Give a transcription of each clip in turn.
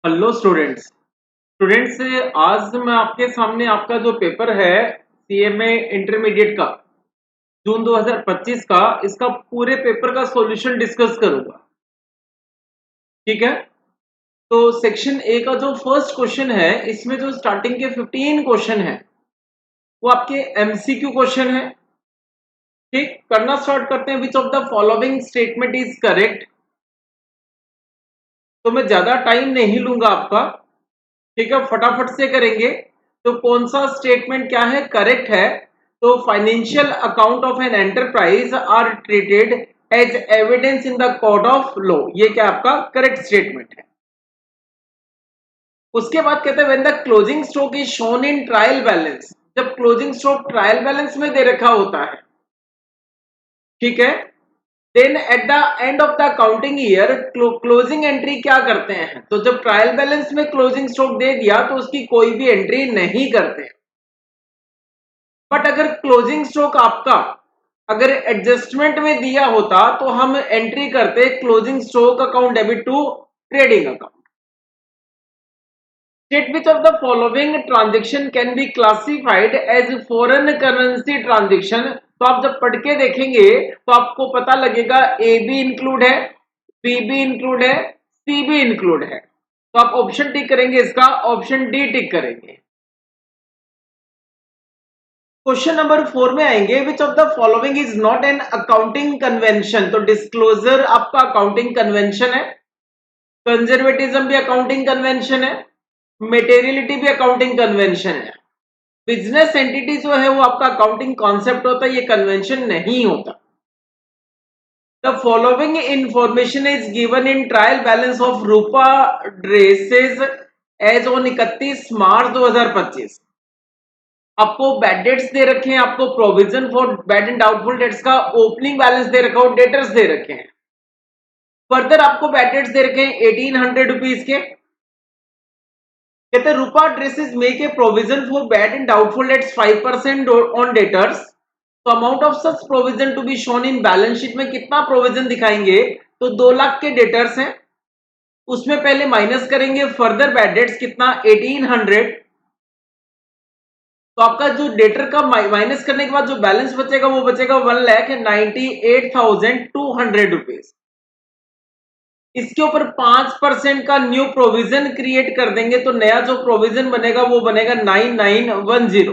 Hello students आज मैं आपके सामने आपका जो पेपर है सीएमए इंटरमीडिएट का जून 2025 का इसका पूरे पेपर का सॉल्यूशन डिस्कस करूंगा। ठीक है, तो सेक्शन ए का जो फर्स्ट क्वेश्चन है इसमें जो स्टार्टिंग के 15 क्वेश्चन है वो आपके एमसीक्यू क्वेश्चन है। ठीक, करना स्टार्ट करते हैं। विच of the following statement is correct. तो मैं ज्यादा टाइम नहीं लूंगा आपका, ठीक है, फटाफट से करेंगे। तो कौन सा स्टेटमेंट क्या है, करेक्ट है। तो financial account of an enterprise are treated as evidence in the court of law, ये क्या आपका करेक्ट स्टेटमेंट है। उसके बाद कहते हैं when the closing stock is shown in trial balance, जब क्लोजिंग स्टॉक ट्रायल बैलेंस में दे रखा होता है, ठीक है, then at the end of the accounting year closing entry क्या करते हैं। तो जब ट्रायल बैलेंस में क्लोजिंग स्टॉक दे दिया तो उसकी कोई भी एंट्री नहीं करते। बट अगर क्लोजिंग स्टॉक आपका अगर एडजस्टमेंट में दिया होता तो हम एंट्री करते closing stock account debit to trading account. State which of the following transaction can be classified as foreign currency transaction। तो आप जब पढ़ के देखेंगे तो आपको पता लगेगा ए भी इंक्लूड है, बी भी इंक्लूड है, सी भी इंक्लूड है। तो आप ऑप्शन टिक करेंगे, इसका ऑप्शन डी टिक करेंगे। क्वेश्चन नंबर 4 में आएंगे विच of the following is not an accounting convention. तो डिस्क्लोजर आपका अकाउंटिंग कन्वेंशन है, कंजर्वेटिज्म भी अकाउंटिंग कन्वेंशन है, मेटेरियलिटी भी अकाउंटिंग कन्वेंशन है। बिजनेस एंटिटी जो है वो आपका अकाउंटिंग कॉन्सेप्ट होता है, ये कन्वेंशन नहीं होता। The following information is given in trial balance of Rupa dresses as on 31 March 2025। आपको बैड डेट्स दे रखे हैं, आपको provision for bad and doubtful debts का ओपनिंग बैलेंस दे रखा हो, डेटर्स दे रखे हैं। फर्दर आपको बैड डेट्स दे रखे हैं 1800 रुपीज के। कहते हैं Rupa Dresses make a provision for bad and doubtful debts 5% on debtors. तो amount of such provision to be shown in balance sheet में कितना प्रोविजन दिखाएंगे। तो 2 लाख के डेटर्स हैं, उसमें पहले माइनस करेंगे फर्दर बैड डेट्स कितना 1800। तो आपका जो डेटर का माइनस करने के बाद जो बैलेंस बचेगा वो बचेगा 1,98,200 रुपीज। इसके ऊपर 5% का न्यू प्रोविजन क्रिएट कर देंगे तो नया जो प्रोविजन बनेगा वो बनेगा 9910।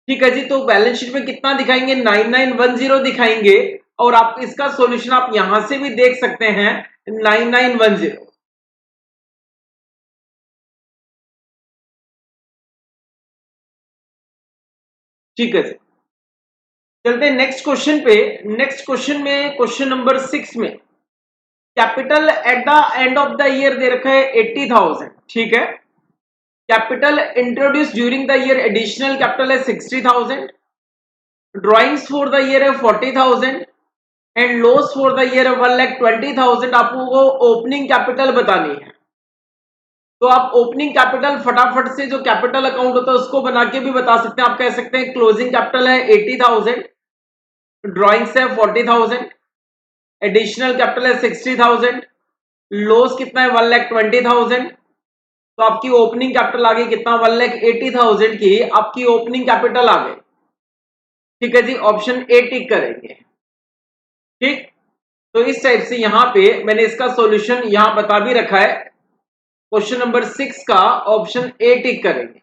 ठीक है जी, तो बैलेंस शीट में कितना दिखाएंगे 9910 दिखाएंगे। और आप इसका सॉल्यूशन आप यहां से भी देख सकते हैं 9910। ठीक है जी, चलते हैं नेक्स्ट क्वेश्चन पे। नेक्स्ट क्वेश्चन में क्वेश्चन नंबर 6 में capital at the end of the year दे रखा है 80,000। ठीक है, capital introduce during the year additional capital है 60,000, ड्रॉइंग्स फॉर द ईयर है 40,000 and loss for the year है 1,20,000। आपको ओपनिंग कैपिटल बतानी है। तो आप ओपनिंग कैपिटल फटाफट से जो कैपिटल अकाउंट होता है उसको बना के भी बता सकते हैं। आप कह सकते हैं क्लोजिंग कैपिटल है 80,000, ड्रॉइंग्स है 40,000, एडिशनल कैपिटल है 60,000, लॉस कितना है 1,20,000। तो आपकी ओपनिंग कैपिटल आ गई कितना 1,80,000 की आपकी ओपनिंग कैपिटल आ गई। ठीक है जी, ऑप्शन ए टिक करेंगे। ठीक, तो इस टाइप से यहां पे मैंने इसका सॉल्यूशन यहां बता भी रखा है। क्वेश्चन नंबर 6 का ऑप्शन ए टिक करेंगे।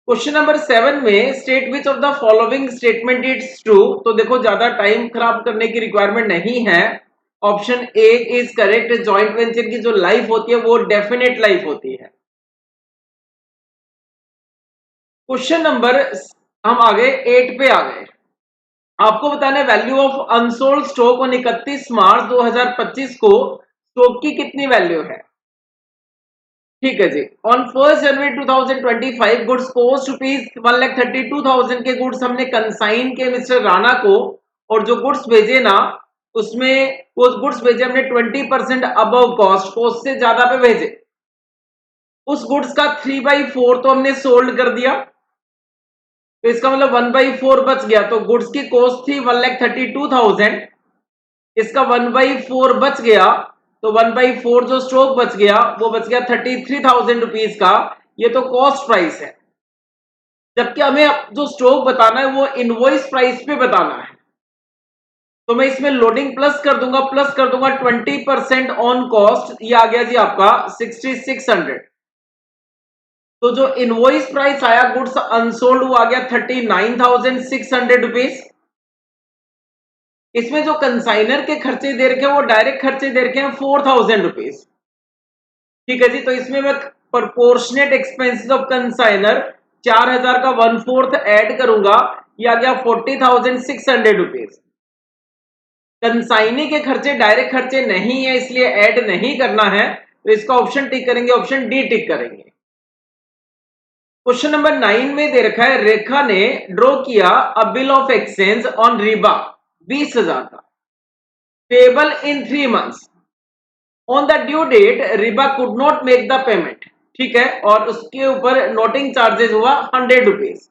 क्वेश्चन नंबर 7 में state which of the following statement it's true. तो देखो ज्यादा टाइम खराब करने की रिक्वायरमेंट नहीं है। Option A is correct. Joint venture की जो लाइफ होती है वो डेफिनेट लाइफ होती है। क्वेश्चन नंबर हम आ गए 8 पे आ गए। आपको बताना है value of unsold stock on 31 March 2025 को स्टॉक की कितनी वैल्यू है। ठीक है जी, on 1 January 2025 goods cost rupees 1,32,000 के गुड्स हमने कंसाइन के मिस्टर राणा को, और जो गुड्स भेजे ना उसमें वो गुड्स भेजे हमने 20% अबव कॉस्ट से ज्यादा पे भेजे। उस गुड्स का 3/4 तो हमने सोल्ड कर दिया, तो इसका मतलब 1/4 बच गया। तो गुड्स की कॉस्ट थी 1,32,000, इसका 1/4 बच गया तो 1/4 जो स्टॉक बच गया वो बच गया 33,000 रुपीज का। ये तो कॉस्ट प्राइस है, जबकि हमें जो स्टॉक बताना है वो इनवॉइस प्राइस पे बताना है। तो मैं इसमें लोडिंग प्लस कर दूंगा 20% ऑन कॉस्ट, ये आ गया जी आपका 6600। तो जो इनवॉइस प्राइस आया गुड्स अनसोल्ड वो आ गया 39,600 रुपीज। इसमें जो कंसाइनर के खर्चे दे रखे हैं वो डायरेक्ट खर्चे दे रखे हैं 4,000 रुपीज। ठीक है जी, तो इसमें मैं प्रोपोर्शनेट एक्सपेंसेस ऑफ कंसाइनर 4,000 का 1/4 ऐड करूंगा, ये आ गया 40,600 रुपीज। कंसाइनी के खर्चे डायरेक्ट खर्चे नहीं है इसलिए ऐड नहीं करना है, तो इसका ऑप्शन टिक करेंगे, ऑप्शन डी टिक करेंगे। क्वेश्चन नंबर 9 में दे रखा है रेखा ने ड्रॉ किया a bill of exchange on Riba 20,000 का, payable in 3 months. On the due date Riba could not make the payment. ठीक है, और उसके ऊपर नोटिंग चार्जेस हुआ 100 रुपीज।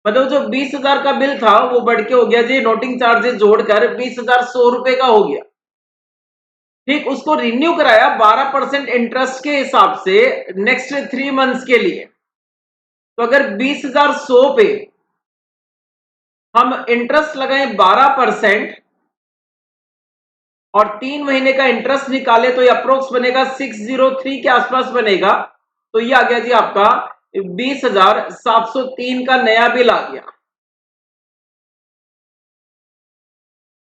मतलब जो 20,000 का बिल था वो बढ़ के हो गया जी नोटिंग चार्जेस जोड़कर 20,100 रुपए का हो गया। ठीक, उसको रिन्यू कराया 12% इंटरेस्ट के हिसाब से नेक्स्ट 3 मंथ्स के लिए। तो अगर 20,100 पे हम इंटरेस्ट लगाएं 12% और 3 महीने का इंटरेस्ट निकाले तो ये अप्रोक्स बनेगा 603 के आसपास बनेगा। तो ये आ गया जी आपका 20,703 का नया बिल आ गया।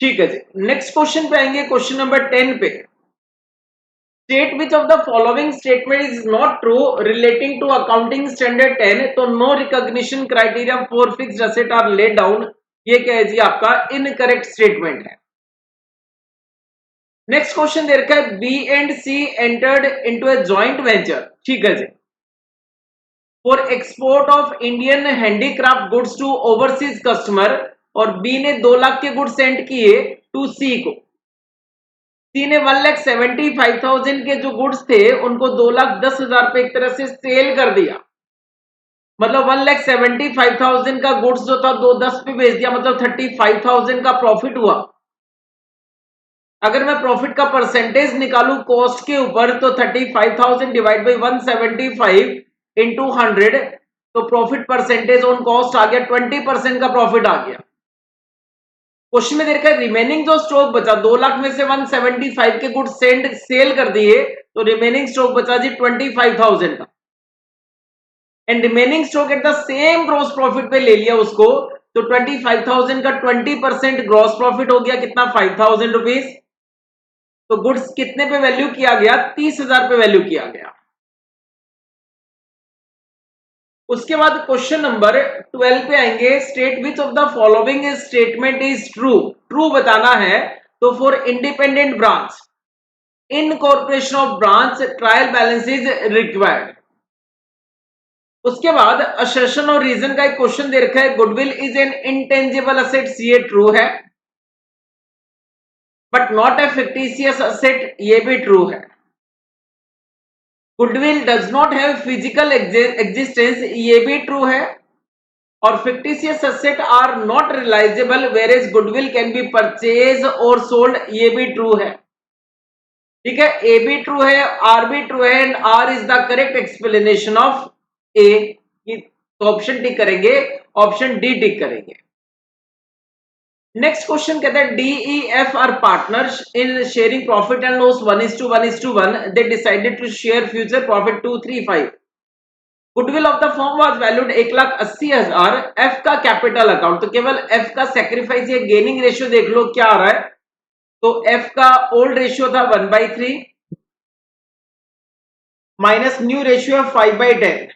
ठीक है जी, नेक्स्ट क्वेश्चन पे आएंगे, क्वेश्चन नंबर 10 पे। State which of the following statement is not true relating to accounting standard 10। तो no recognition criteria for fixed asset are laid down, ये क्या है जी आपका इनकरेक्ट स्टेटमेंट है। नेक्स्ट क्वेश्चन दे रखा है B and C entered into a joint venture. ठीक है जी, for export of Indian handicraft goods to overseas customer, और बी ने 2 लाख के गुड्स सेंड किए टू सी को। सी ने 1,75,000 के जो गुड्स थे उनको 2,10,000 पे एक तरह से सेल कर दिया। मतलब 1,75,000 का गुड्स जो था 2,10 पे बेच दिया, मतलब 35,000 का प्रॉफिट हुआ। अगर मैं प्रॉफिट का परसेंटेज निकालू कॉस्ट के ऊपर तो 35,000 डिवाइड बाई 175 इंटू 100, तो प्रॉफिट परसेंटेज ऑन कॉस्ट आ गया 20% का प्रॉफिट आ गया। क्वेश्चन में देखा है रिमेनिंग जो स्टॉक बचा 2 लाख में से 175 के गुड्स सेल कर दिए, तो रिमेनिंग स्टॉक बचा जी 25,000 का। And remaining stock at the same gross profit पे ले लिया उसको, तो 25,000 का 20% ग्रॉस प्रॉफिट हो गया कितना 5,000 रुपीज। तो गुड्स कितने पे वैल्यू किया गया 30,000 पे वैल्यू किया गया। उसके बाद क्वेश्चन नंबर 12 पे आएंगे, state which of the following statement is true. True बताना है, तो for independent branch incorporation of branch trial balance is required. उसके बाद असेशन और रीजन का एक क्वेश्चन दे रखा है goodwill is an intangible asset, ये ट्रू है, but not a fictitious asset, ये भी ट्रू है। Goodwill does not have physical existence, ये भी ट्रू है। और fictitious asset are not realisable whereas goodwill can be purchase और सोल्ड, ये भी ट्रू है। ठीक है, ए भी ट्रू है, आर भी ट्रू है, and R is the correct explanation of A. तो ऑप्शन टिक करेंगे, ऑप्शन डी टिक करेंगे। नेक्स्ट क्वेश्चन कहता है DEF are partners in sharing profit and loss 1:1:1, they decided to share future profit 235। Goodwill of the firm was valued 1,80,000। F का capital account, तो केवल F का sacrifice या गेनिंग रेशियो देख लो क्या आ रहा है। तो एफ का ओल्ड रेशियो था 1/3 माइनस न्यू रेशियो है 5/10।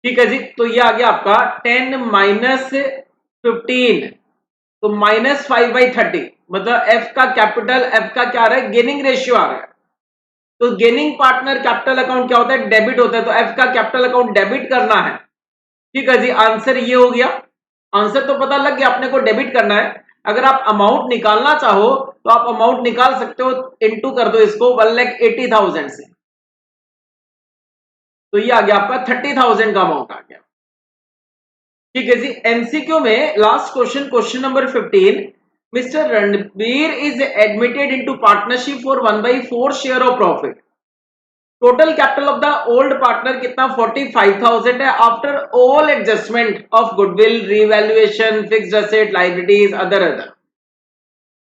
ठीक है जी, तो ये आ गया आपका 10 माइनस 15, तो -5/30। मतलब एफ का कैपिटल, एफ का क्या आ रहा है गेनिंग रेशियो आ रहा है। तो गेनिंग पार्टनर कैपिटल अकाउंट क्या होता है डेबिट होता है, तो एफ का कैपिटल अकाउंट डेबिट करना है। ठीक है जी, आंसर ये हो गया। आंसर तो पता लग गया अपने को डेबिट करना है। अगर आप अमाउंट निकालना चाहो तो आप अमाउंट निकाल सकते हो, इनटू कर दो इसको 1,80,000 से, तो ये आ गया आपका 30,000 का अमाउंट आ गया। ठीक है जी, एमसीक्यू में last question, question number 15, Mr. Ranbir is admitted into partnership for 1/4 share of profit. Total capital of the old partner कितना 45,000 है after all adjustment of goodwill, revaluation, fixed asset, liabilities, other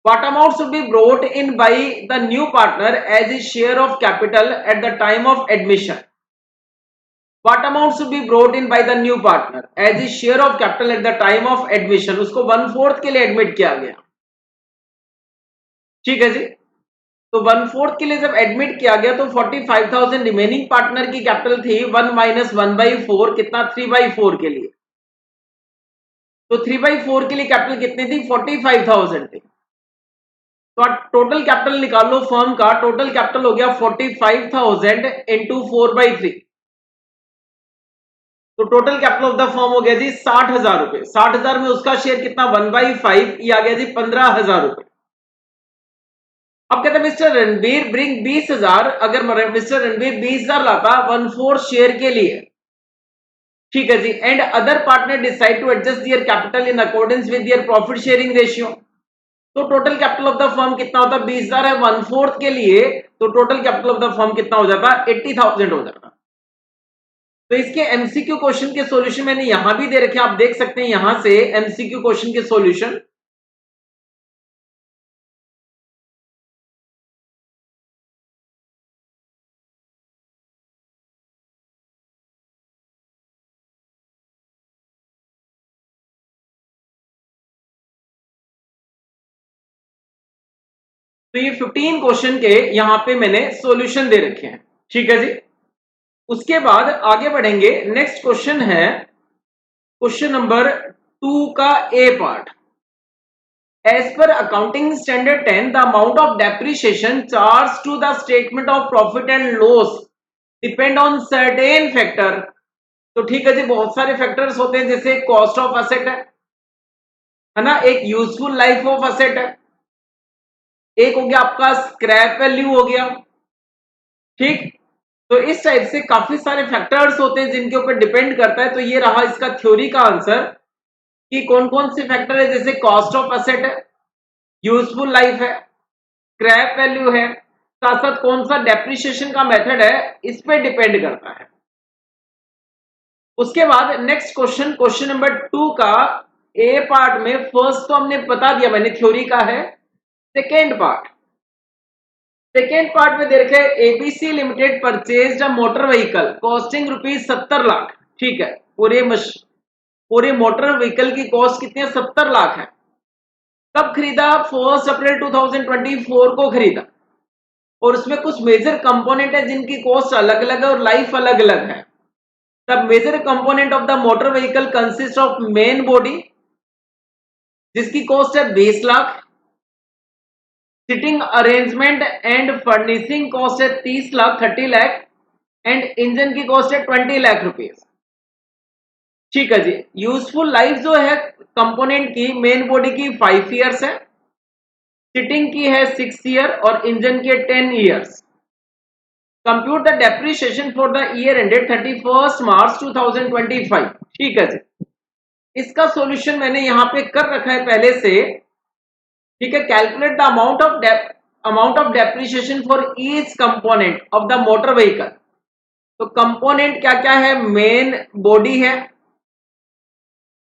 what amount should be brought in by the new partner as his share of capital at the time of admission? What amount should be brought in by the new partner as his share of capital at the time of admission? उसको 1/4 के लिए admit किया गया, ठीक है जी। तो 1/4 के लिए जब एडमिट किया गया तो 45,000 रिमेनिंग पार्टनर की कैपिटल थी 1 माइनस 1/4 कितना 3/4 के लिए। तो 3/4 के लिए कैपिटल कितनी थी 45,000 थी। तो टोटल कैपिटल निकाल लो फर्म का, टोटल कैपिटल हो गया 45,000 इंटू 4/3। तो total capital of the firm हो गया जी 60,000 रुपए। 60,000 में उसका शेयर कितना 1/5, ये आ गया जी 15,000 रुपए। अब कहते हैं मिस्टर रणबीर ब्रिंग 20,000, अगर मिस्टर रणबीर 20,000 लाता 1/4 शेयर के लिए, ठीक है जी, and other partner decide to adjust their capital in accordance with their profit sharing ratio, तो total capital of the firm कितना होता 20,000 है 1/4 के लिए, तो total capital of the firm कितना हो जाता 80,000 हो जाता। तो इसके एमसीक्यू क्वेश्चन के सॉल्यूशन मैंने यहां भी दे रखे, आप देख सकते हैं यहां से एमसीक्यू क्वेश्चन के सॉल्यूशन। तो ये 15 क्वेश्चन के यहां पे मैंने सॉल्यूशन दे रखे हैं, ठीक है जी। उसके बाद आगे बढ़ेंगे, नेक्स्ट क्वेश्चन है क्वेश्चन नंबर 2 का A part. As per accounting standard 10 the amount of depreciation charge to the statement of profit and loss depend on certain factor. तो ठीक है जी, बहुत सारे फैक्टर्स होते हैं, जैसे कॉस्ट ऑफ असेट है ना, एक यूजफुल लाइफ ऑफ असेट है, एक हो गया आपका स्क्रैप वैल्यू हो गया, ठीक। तो इस टाइप से काफी सारे फैक्टर्स होते हैं जिनके ऊपर डिपेंड करता है। तो ये रहा इसका थ्योरी का आंसर कि कौन कौन से फैक्टर है, जैसे कॉस्ट ऑफ असेट है, यूजफुल लाइफ है, स्क्रैप वैल्यू है, साथ साथ कौन सा डेप्रिसिएशन का मेथड है, इस पे डिपेंड करता है। उसके बाद नेक्स्ट क्वेश्चन, क्वेश्चन नंबर 2 का ए पार्ट में फर्स्ट तो हमने बता दिया मैंने, थ्योरी का है। सेकेंड पार्ट में दे रखे ABC limited purchased a motor vehicle costing ₹70 lakh, ठीक है। पूरे मोटर व्हीकल की कॉस्ट कितनी है 70 लाख है। कब खरीदा 1 अप्रैल 2024 को खरीदा, और उसमें कुछ मेजर कंपोनेंट है जिनकी कॉस्ट अलग अलग है और लाइफ अलग अलग है। तब major component of the motor vehicle consist of main body जिसकी कॉस्ट है 20 lakh, seating arrangement and furnishing cost है 30 लाख 30 लाख, एंड इंजन की कॉस्ट है 20 लाख रुपीज, ठीक है जी। यूजफुल लाइफ जो है कंपोनेंट की, मेन बॉडी की 5 ईयर्स है, सिटिंग की है 6 ईयर और इंजन की 10 years. Compute the depreciation for the year ended 31 March 2025, ठीक है जी। इसका सॉल्यूशन मैंने यहां पे कर रखा है पहले से, ठीक है। Calculate the amount of depreciation for each component of the motor vehicle. तो कंपोनेंट क्या क्या है, मेन बॉडी है,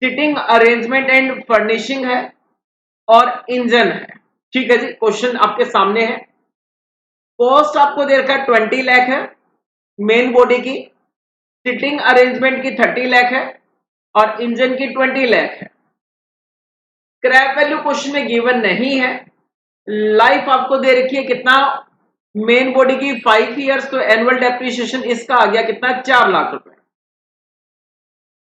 सिटिंग अरेंजमेंट एंड फर्निशिंग है, और इंजन है, ठीक है जी। क्वेश्चन आपके सामने है। कॉस्ट आपको दे रखा है 20 लाख है मेन बॉडी की, सिटिंग अरेंजमेंट की 30 लाख है और इंजन की 20 लाख है। स्क्रैप वैल्यू क्वेश्चन में गिवन नहीं है। लाइफ आपको दे रखी है कितना, मेन बॉडी की 5 ईयर्स, तो एनुअल डेप्रिसिएशन इसका आ गया कितना 4 लाख रुपए।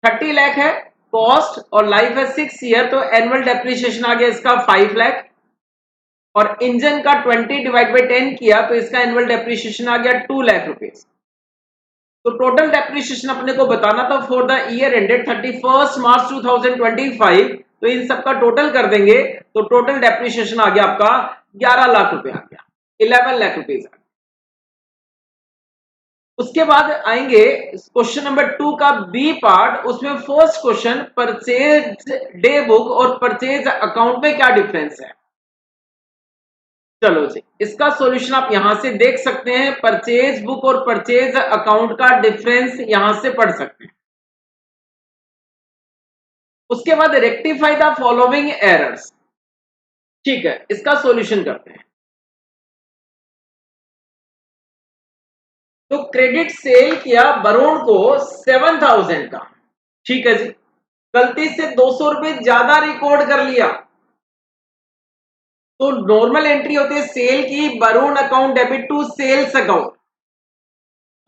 30 लाख है कॉस्ट और लाइफ है 6 ईयर, तो एनुअल डेप्रिसिएशन आ गया इसका 5 लाख, और इंजन का 20 डिवाइड बाई 10 किया तो इसका एनुअल डेप्रिसिएशन आ गया 2 लाख रुपीज। तो टोटल डेप्रिसिएशन अपने को बताना था for the year ended 31 March 2025, तो इन सबका टोटल कर देंगे तो टोटल डेप्रिसिएशन आ गया आपका 11 लाख रुपए आ गया, 11 लाख रुपीज। उसके बाद आएंगे क्वेश्चन नंबर 2 का बी पार्ट। उसमें first question, purchase day book और परचेज अकाउंट में क्या डिफरेंस है। चलो जी, इसका सॉल्यूशन आप यहां से देख सकते हैं। परचेज बुक और परचेज अकाउंट का डिफरेंस यहां से पढ़ सकते हैं। उसके बाद रेक्टिफाई द फॉलोइंग एरर्स। ठीक है, इसका सॉल्यूशन करते हैं। तो क्रेडिट सेल किया वरुण को 7000 का, ठीक है जी। गलती से 200 रुपए ज्यादा रिकॉर्ड कर लिया, तो नॉर्मल एंट्री होती है सेल की, Varun account debit to sales account.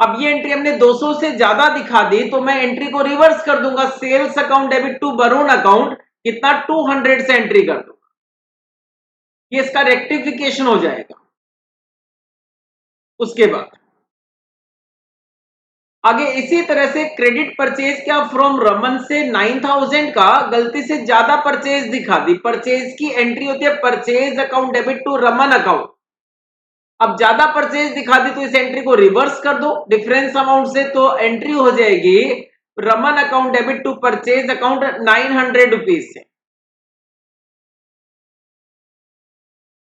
अब ये एंट्री हमने 200 से ज्यादा दिखा दी, तो मैं एंट्री को रिवर्स कर दूंगा, sales account debit to Varun account कितना 200 से एंट्री कर दूंगा, ये इसका रेक्टिफिकेशन हो जाएगा। उसके बाद आगे इसी तरह से क्रेडिट परचेज क्या फ्रॉम रमन से 9000 का, गलती से ज्यादा परचेज दिखा दी। परचेज की एंट्री होती है purchase account debit to Raman account. अब ज्यादा परचेज दिखा दी तो इस एंट्री को रिवर्स कर दो डिफरेंस अमाउंट से, तो एंट्री हो जाएगी Raman account debit to purchase account 900 rupees से।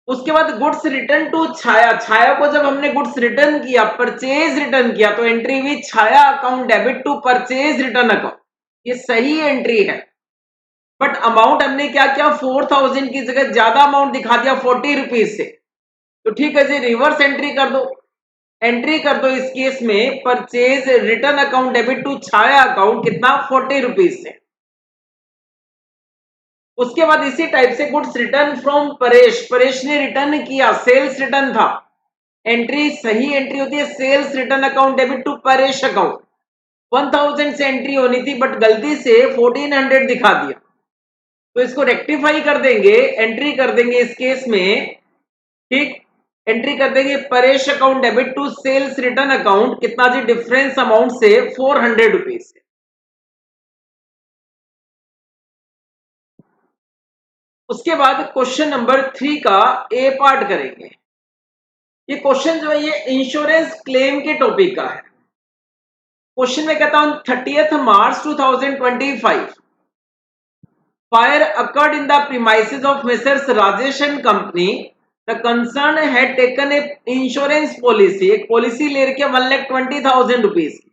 उसके बाद goods return to Chhaya. Chhaya को जब हमने गुड्स रिटर्न किया, परचेज रिटर्न किया, तो एंट्री हुई Chhaya account debit to purchase return account. ये सही एंट्री है, बट अमाउंट हमने क्या किया, 4000 की जगह ज्यादा अमाउंट दिखा दिया 40 रुपीज से। तो ठीक है जी, रिवर्स एंट्री कर दो। एंट्री कर दो इस केस में purchase return account debit to Chhaya account कितना 40 रुपीज से। उसके बाद इसी टाइप से goods return from Paresh. Paresh ने रिटर्न किया, सेल्स रिटर्न था, एंट्री सही एंट्री होती है sales return account debit to Paresh account. 1000 से एंट्री होनी थी, बट गलती से 1400 दिखा दिया, तो इसको रेक्टिफाई कर देंगे, एंट्री कर देंगे इस केस में। ठीक, एंट्री कर देंगे Paresh account debit to sales return account कितना जी, डिफरेंस अमाउंट से 400 रुपीज से। उसके बाद क्वेश्चन नंबर 3 का ए पार्ट करेंगे। ये क्वेश्चन जो है ये इंश्योरेंस क्लेम के टॉपिक का है। क्वेश्चन में कहता हूं 30 March 2025 fire occurred in the premises of Mrs Rajesh and company. The concern had taken a insurance policy. एक पॉलिसी ले रखी है 1,20,000 रुपीज की,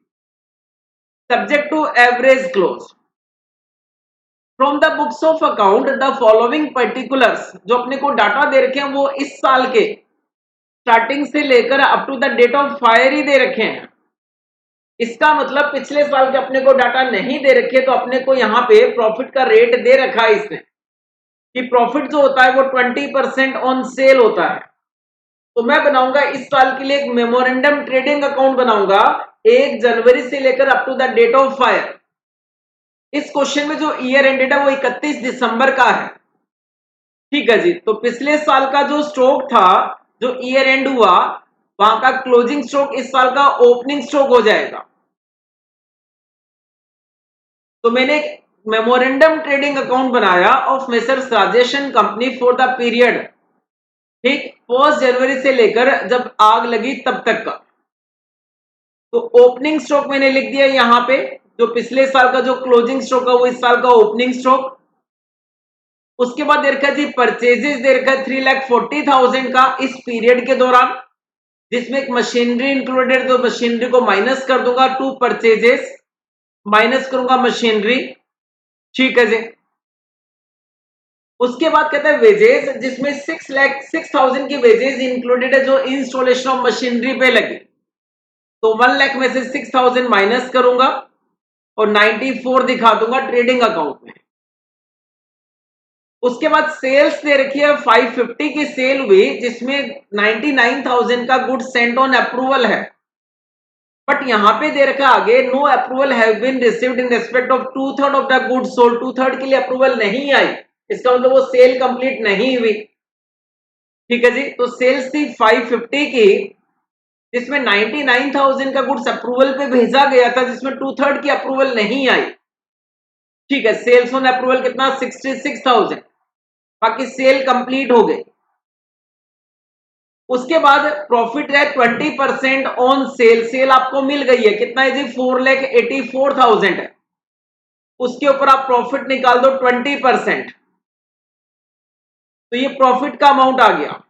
subject to average clause. From the books of account the following particulars. जो अपने को data दे रखे हैं वो इस साल के स्टार्टिंग से लेकर up to the date of fire ही दे रखे हैं। इसका मतलब पिछले साल के अपने को डाटा नहीं दे रखे, तो अपने को यहाँ पे प्रॉफिट का रेट दे रखा है इसने कि प्रॉफिट जो होता है वो 20% ऑन सेल होता है। तो मैं बनाऊंगा इस साल के लिए एक मेमोरेंडम ट्रेडिंग अकाउंट बनाऊंगा 1 जनवरी से लेकर up to the date of fire. इस क्वेश्चन में जो ईयर एंडेड है वो 31 दिसंबर का है। ठीक है जी, तो पिछले साल का जो स्टॉक था, जो ईयर एंड हुआ, वहां का क्लोजिंग स्टॉक इस साल का ओपनिंग स्टॉक हो जाएगा। तो मैंने एक मेमोरेंडम ट्रेडिंग अकाउंट बनाया of messrs Rajesh and company for the period, ठीक, 1 जनवरी से लेकर जब आग लगी तब तक का। तो ओपनिंग स्टॉक मैंने लिख दिया यहां पे, जो पिछले साल का जो क्लोजिंग स्टॉक है वो इस साल का ओपनिंग स्टॉक। उसके बाद दे रखा जी परचेजेस दे रखा है 3,40,000 का इस पीरियड के दौरान, जिसमें एक मशीनरी इंक्लूडेड, तो मशीनरी को माइनस कर दूंगा, टू परचेजेस माइनस करूंगा मशीनरी। ठीक है जी। उसके बाद कहता है वेजेस, जिसमें 6,06,000 की वेजेस इंक्लूडेड है जो इंस्टॉलेशन ऑफ मशीनरी पे लगी, तो 1 लाख में से 6,000 माइनस करूंगा और 94 दिखा दूंगा ट्रेडिंग अकाउंट में। उसके बाद सेल्स दे रखी है 550 की सेल हुई, जिसमें 99,000 का गुड सेंट ऑन अप्रूवल है, बट यहां पे दे रखा आगे no approval have been received in respect of 2/3 of the good sold. 2/3 के लिए अप्रूवल नहीं आई, इसका मतलब वो सेल कंप्लीट नहीं हुई। ठीक है जी, तो सेल्स थी 550 की, जिसमें 99,000 का गुड्स अप्रूवल पे भेजा गया था, जिसमें 2/3 की अप्रूवल नहीं आई। ठीक है, सेल्स ऑन अप्रूवल कितना 66,000, बाकी सेल कंप्लीट हो गई। उसके बाद प्रॉफिट है 20% ऑन सेल, सेल आपको मिल गई है, कितना है जी 4,84,000 है, उसके ऊपर आप प्रॉफिट निकाल दो 20%, तो ये प्रॉफिट का अमाउंट आ गया।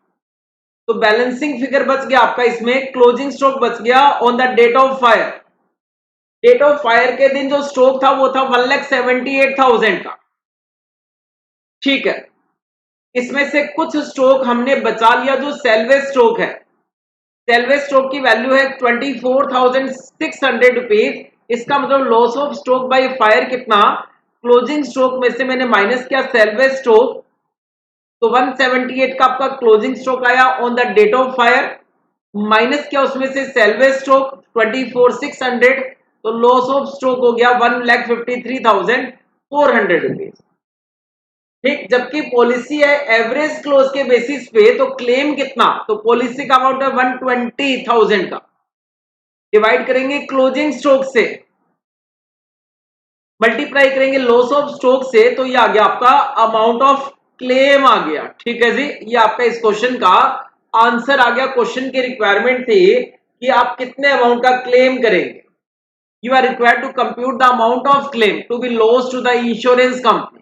तो बैलेंसिंग फिगर बच गया आपका, इसमें क्लोजिंग स्टॉक बच गया on the date of fire. Date of fire के दिन जो स्टॉक था वो था 1,78,000 का। ठीक है, इसमें से कुछ स्टॉक हमने बचा लिया जो सेल्वेज स्टॉक है। सेल्वेज स्टॉक की वैल्यू है 24,600 रुपीज। इसका मतलब loss of stock by fire कितना, क्लोजिंग स्टॉक में से मैंने माइनस किया सेल्वेज स्टॉक, तो 178 का आपका क्लोजिंग स्टॉक आया on the date of fire, minus किया उसमें से सेल्वेज स्टॉक 24,600, तो लॉस ऑफ स्टॉक हो गया 1,53,400 रुपीज। ठीक, जबकि पॉलिसी है एवरेज क्लोज के बेसिस पे, तो क्लेम कितना, तो पॉलिसी का अमाउंट है 120,000 का, डिवाइड करेंगे क्लोजिंग स्टॉक से, मल्टीप्लाई करेंगे लॉस ऑफ स्टॉक से, तो ये आ गया आपका अमाउंट ऑफ क्लेम आ गया। ठीक है जी, ये आपका इस क्वेश्चन का आंसर आ गया। क्वेश्चन की रिक्वायरमेंट थी कि आप कितने अमाउंट का क्लेम करेंगे। You are required to compute the amount of claim to be lost to the insurance company.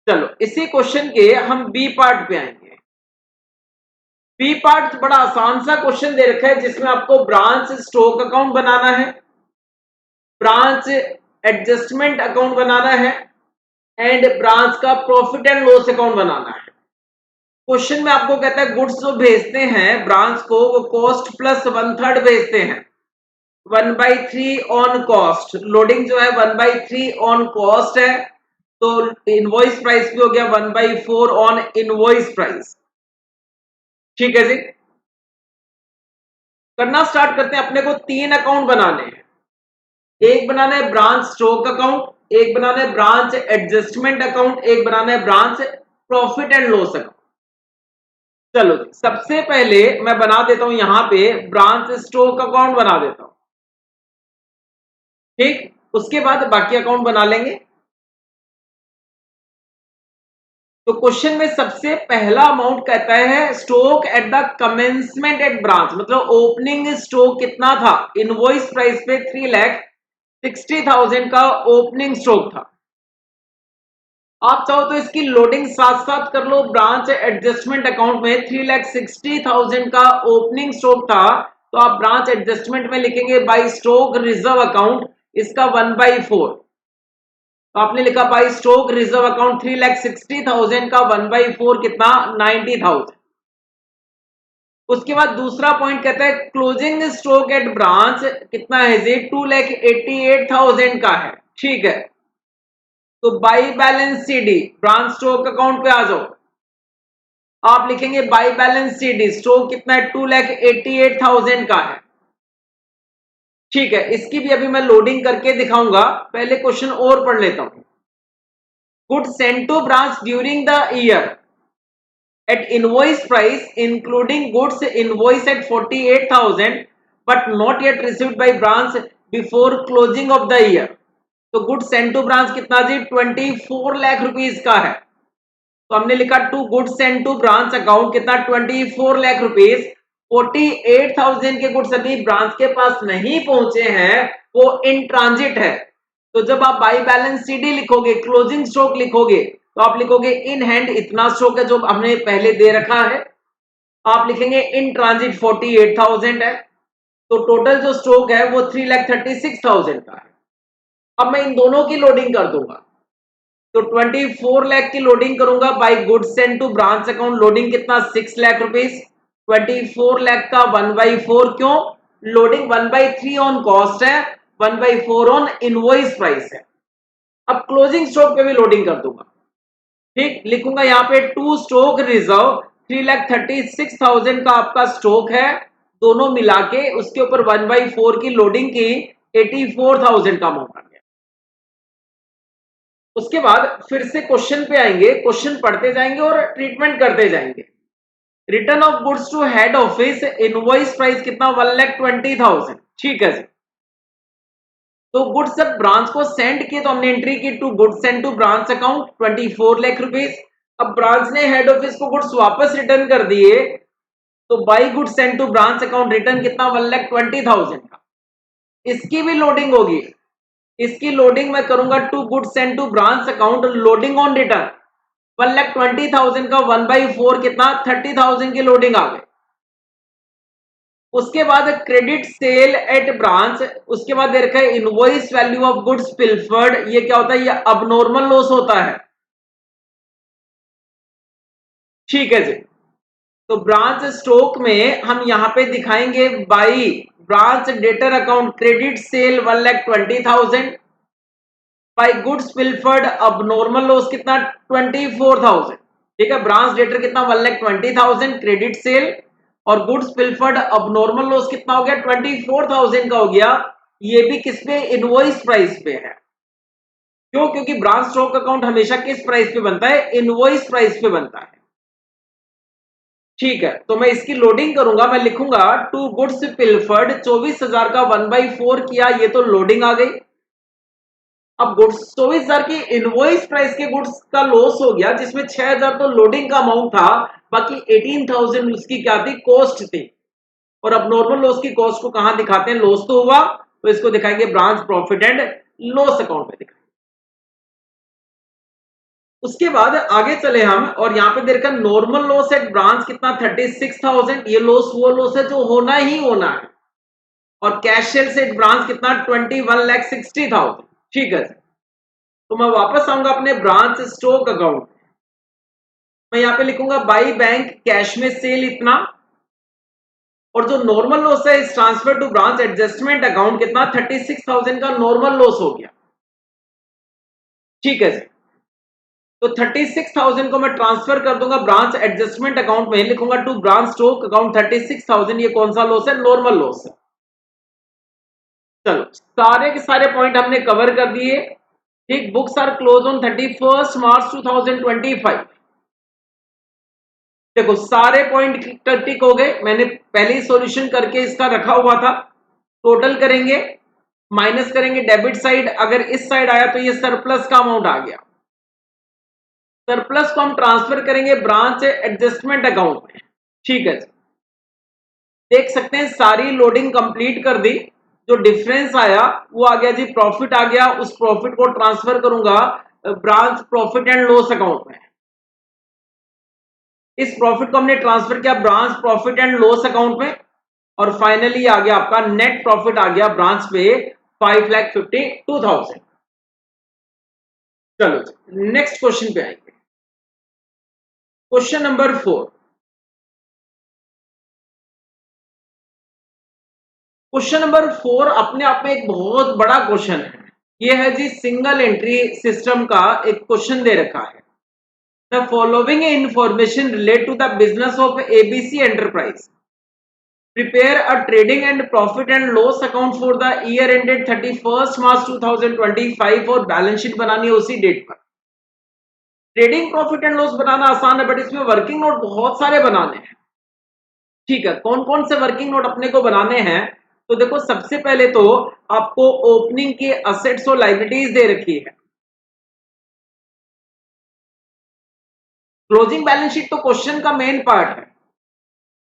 चलो इसी क्वेश्चन के हम बी पार्ट पे आएंगे। बी पार्ट बड़ा आसान सा क्वेश्चन दे रखा है, जिसमें आपको ब्रांच स्टॉक अकाउंट बनाना है, ब्रांच एडजस्टमेंट अकाउंट बनाना है, एंड ब्रांच का प्रॉफिट एंड लॉस अकाउंट बनाना है। क्वेश्चन में आपको कहता है गुड्स जो भेजते हैं ब्रांच को, वो कॉस्ट प्लस 1/3 भेजते हैं, 1/3 ऑन कॉस्ट। लोडिंग जो है 1/3 ऑन कॉस्ट है, तो इनवॉइस प्राइस भी हो गया 1/4 ऑन इनवॉइस प्राइस। ठीक है जी, करना स्टार्ट करते हैं। अपने को 3 अकाउंट बनाने हैं, एक बनाना है ब्रांच स्टॉक अकाउंट, एक बनाना है ब्रांच एडजस्टमेंट अकाउंट, एक बनाना है branch profit and loss account. चलो सबसे पहले मैं बना देता हूं यहां पे ब्रांच स्टॉक अकाउंट बना देता हूं। ठीक, उसके बाद बाकी अकाउंट बना लेंगे। तो क्वेश्चन में सबसे पहला अमाउंट कहता है stock at the commencement at branch, मतलब ओपनिंग स्टॉक कितना था, इनवॉइस प्राइस पे 3,60,000 का ओपनिंग स्टॉक था। आप चाहो तो इसकी लोडिंग साथ साथ कर लो। ब्रांच एडजस्टमेंट अकाउंट में 3,60,000 का ओपनिंग स्टॉक था, तो आप ब्रांच एडजस्टमेंट में लिखेंगे बाई स्टॉक रिजर्व अकाउंट, इसका 1/4। तो आपने लिखा बाई स्टॉक रिजर्व अकाउंट 3,60,000 का 1/4 कितना, 90,000। उसके बाद दूसरा पॉइंट कहता है क्लोजिंग स्टॉक एट ब्रांच कितना है जी, 2,88,000 का है। ठीक है, तो by balance CD branch stock account पे आ जाओ, आप लिखेंगे बाई बैलेंस सीडी स्टॉक कितना है, 2,88,000 का है। ठीक है, इसकी भी अभी मैं लोडिंग करके दिखाऊंगा, पहले क्वेश्चन और पढ़ लेता हूं। Good sent to branch during the year at invoice price including goods invoice at 48,000 but not yet received by branch before closing of the year। तो गुड सेंट टू ब्रांच कितना जी, 24 lakh rupees का है। तो हमने लिखा to good sent to branch account कितना, 24 lakh rupees. 48,000 के goods अभी ब्रांच के पास नहीं पहुंचे हैं, वो इन ट्रांजिट है। तो जब आप बाई बैलेंस सीडी लिखोगे, क्लोजिंग स्टॉक लिखोगे, तो आप लिखोगे इन हैंड इतना स्टॉक है जो हमने पहले दे रखा है, आप लिखेंगे इन ट्रांजिट 48,000 है, तो टोटल जो स्टॉक है वो 3,36,000 का है। अब मैं इन दोनों की लोडिंग कर दूंगा, तो 24 लाख की लोडिंग करूंगा by good sent to branch account, loading कितना 6 लाख रुपीज। 24 लाख का 1/4 क्यों, लोडिंग 1/3 ऑन कॉस्ट है, 1/4 ऑन इनवॉइस प्राइस है। अब क्लोजिंग स्टॉक पे भी लोडिंग कर दूंगा। ठीक, लिखूंगा यहाँ पे टू स्टॉक रिजर्व 3,36,000 का आपका स्टॉक है, दोनों मिला के उसके ऊपर 1/4 की लोडिंग की 84,000 का अमाउंट आ गया। उसके बाद फिर से क्वेश्चन पे आएंगे, क्वेश्चन पढ़ते जाएंगे और ट्रीटमेंट करते जाएंगे। Return of goods to head office, invoice price कितना, 1,20,000। ठीक है जी, तो गुड्स जब ब्रांच को सेंड किए तो हमने एंट्री की to goods send to branch account 24 lakh rupees. अब ब्रांच ने हेड ऑफिस को गुड्स वापस रिटर्न कर दिए, तो by good send to branch account return कितना 1,20,000 का, इसकी भी लोडिंग होगी। इसकी लोडिंग मैं करूंगा to good send to branch account, loading on return 1,20,000 का 1/4 कितना 30,000 की लोडिंग आ गई। उसके बाद क्रेडिट सेल एट ब्रांच, उसके बाद दे रखा है इनवॉइस वैल्यू ऑफ गुड्स पिल्फर्ड, ये क्या होता है, ये अबनॉर्मल लॉस होता है। ठीक है जी। तो ब्रांच स्टॉक में हम यहां पे दिखाएंगे by branch debtor account credit sale 1,20,000 by goods pilfered abnormal loss कितना 24,000। ठीक है, ब्रांच डेटर कितना 1,20,000 क्रेडिट सेल और गुड्स पिल्फर्ड अबनॉर्मल लॉस कितना हो गया 24,000 का हो गया। ये भी किस पे, इनवॉइस प्राइस पे है। क्यों, क्योंकि ब्रांच स्टॉक अकाउंट हमेशा किस प्राइस पे बनता है, इनवॉइस प्राइस पे बनता है। ठीक है, तो मैं इसकी लोडिंग करूंगा, मैं लिखूंगा टू गुड्स पिल्फर्ड 24,000 का 1/4 किया, ये तो लोडिंग आ गई। अब गुड्स 24,000 की इनवॉइस प्राइस के गुड्स का लॉस हो गया, जिसमें 6,000 तो लोडिंग का अमाउंट था, बाकी 18,000 उसकी क्या थी, कॉस्ट थी। और अब नॉर्मल लॉस की कॉस्ट को कहां दिखाते हैं, लॉस तो हुआ तो इसको दिखाएंगे branch profit and loss account में दिखाएंगे। उसके बाद आगे चले हम और यहाँ पे देखा नॉर्मल लॉस एट ब्रांच कितना 36,000, ये लॉस वो लॉस है जो होना ही होना है। और कैश सेल्स एट ब्रांच कितना 21,60,000। ठीक है, तो मैं वापस आऊंगा अपने ब्रांच स्टॉक अकाउंट, मैं यहाँ पे लिखूंगा बाई बैंक कैश में सेल इतना, और जो नॉर्मल लॉस है इस transfer to branch adjustment account कितना 36,000 का नॉर्मल लॉस हो गया। ठीक है जी, तो 36,000 को मैं ट्रांसफर कर दूंगा ब्रांच एडजस्टमेंट अकाउंट में, लिखूंगा टू ब्रांच स्टॉक अकाउंट 36,000, ये कौन सा लॉस है, नॉर्मल लॉस है। चलो सारे के सारे पॉइंट हमने कवर कर दिए। ठीक, books are close on 31 March 2025। देखो सारे पॉइंट टिक हो गए, मैंने पहले ही सॉल्यूशन करके इसका रखा हुआ था। टोटल करेंगे, माइनस करेंगे डेबिट साइड, अगर इस साइड आया तो ये सरप्लस का अमाउंट आ गया। सरप्लस को हम ट्रांसफर करेंगे ब्रांच एडजस्टमेंट अकाउंट में। ठीक है, देख सकते हैं सारी लोडिंग कंप्लीट कर दी, जो डिफरेंस आया वो आ गया जी, प्रॉफिट आ गया, उस प्रॉफिट को ट्रांसफर करूंगा branch profit and loss account में। इस प्रॉफिट को हमने ट्रांसफर किया branch profit and loss account में, और फाइनली आ गया आपका नेट प्रॉफिट आ गया ब्रांच पे 5,52,000। चलो नेक्स्ट क्वेश्चन पे आएंगे, क्वेश्चन नंबर 4। क्वेश्चन नंबर 4 अपने आप में एक बहुत बड़ा क्वेश्चन है। ये है जी सिंगल एंट्री सिस्टम का एक क्वेश्चन दे रखा है। The following information relate to the business of ABC enterprise, prepare a trading and profit and loss account for the year ended 31st March 2025 और बैलेंस शीट बनानी है उसी डेट पर। ट्रेडिंग प्रॉफिट एंड लॉस बनाना आसान है, but इसमें working note बहुत सारे बनाने हैं। ठीक है, कौन कौन से वर्किंग नोट अपने को बनाने हैं, तो देखो सबसे पहले तो आपको ओपनिंग के असेट्स और लाइबिलिटीज दे रखी है। क्लोजिंग बैलेंस शीट तो क्वेश्चन का मेन पार्ट है,